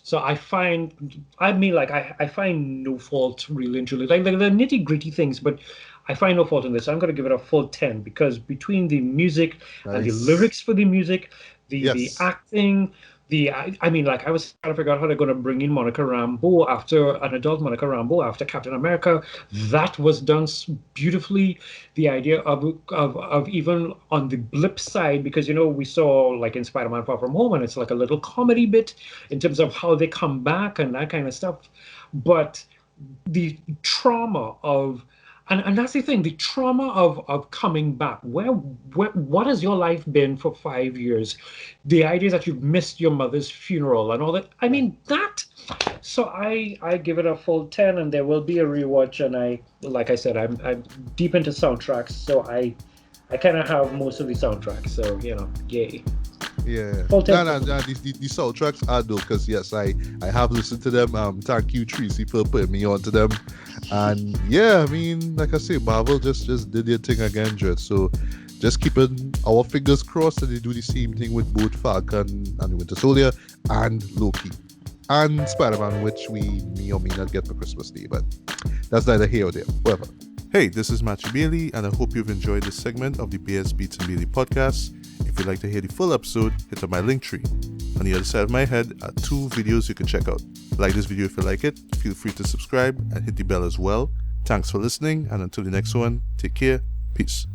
So I find no fault really and truly. Like the nitty gritty things, but I find no fault in this. I'm going to give it a full 10 because between the music and the lyrics for the music, the acting, I was trying to figure out how they're going to bring in Monica Rambeau after an adult Monica Rambeau after Captain America. That was done beautifully. The idea of even on the blip side, because we saw like in Spider-Man Far From Home, and it's like a little comedy bit in terms of how they come back and that kind of stuff. But the trauma of and that's the thing, the trauma of coming back. What has your life been for 5 years? The idea that you've missed your mother's funeral and all that. I mean, that. So I give it a full 10, and there will be a rewatch. And like I said, I'm deep into soundtracks, so I kind of have most of the soundtracks. So yay. Yeah. These soundtracks are dope because yes, I have listened to them. Thank you, Tracy, for putting me onto them. And yeah, I mean, like I say, Marvel just did their thing again, Jet. So just keeping our fingers crossed that they do the same thing with both Falcon and the Winter Soldier and Loki and Spider-Man, which we may or may not get for Christmas Day, but that's neither here or there. Whatever. Hey, this is Matthew Bailey, and I hope you've enjoyed this segment of the BS Beats and Bailey podcast. If you'd like to hear the full episode, hit up my link tree. On the other side of my head are 2 videos you can check out. Like this video if you like it, feel free to subscribe and hit the bell as well. Thanks for listening, and until the next one, take care, peace.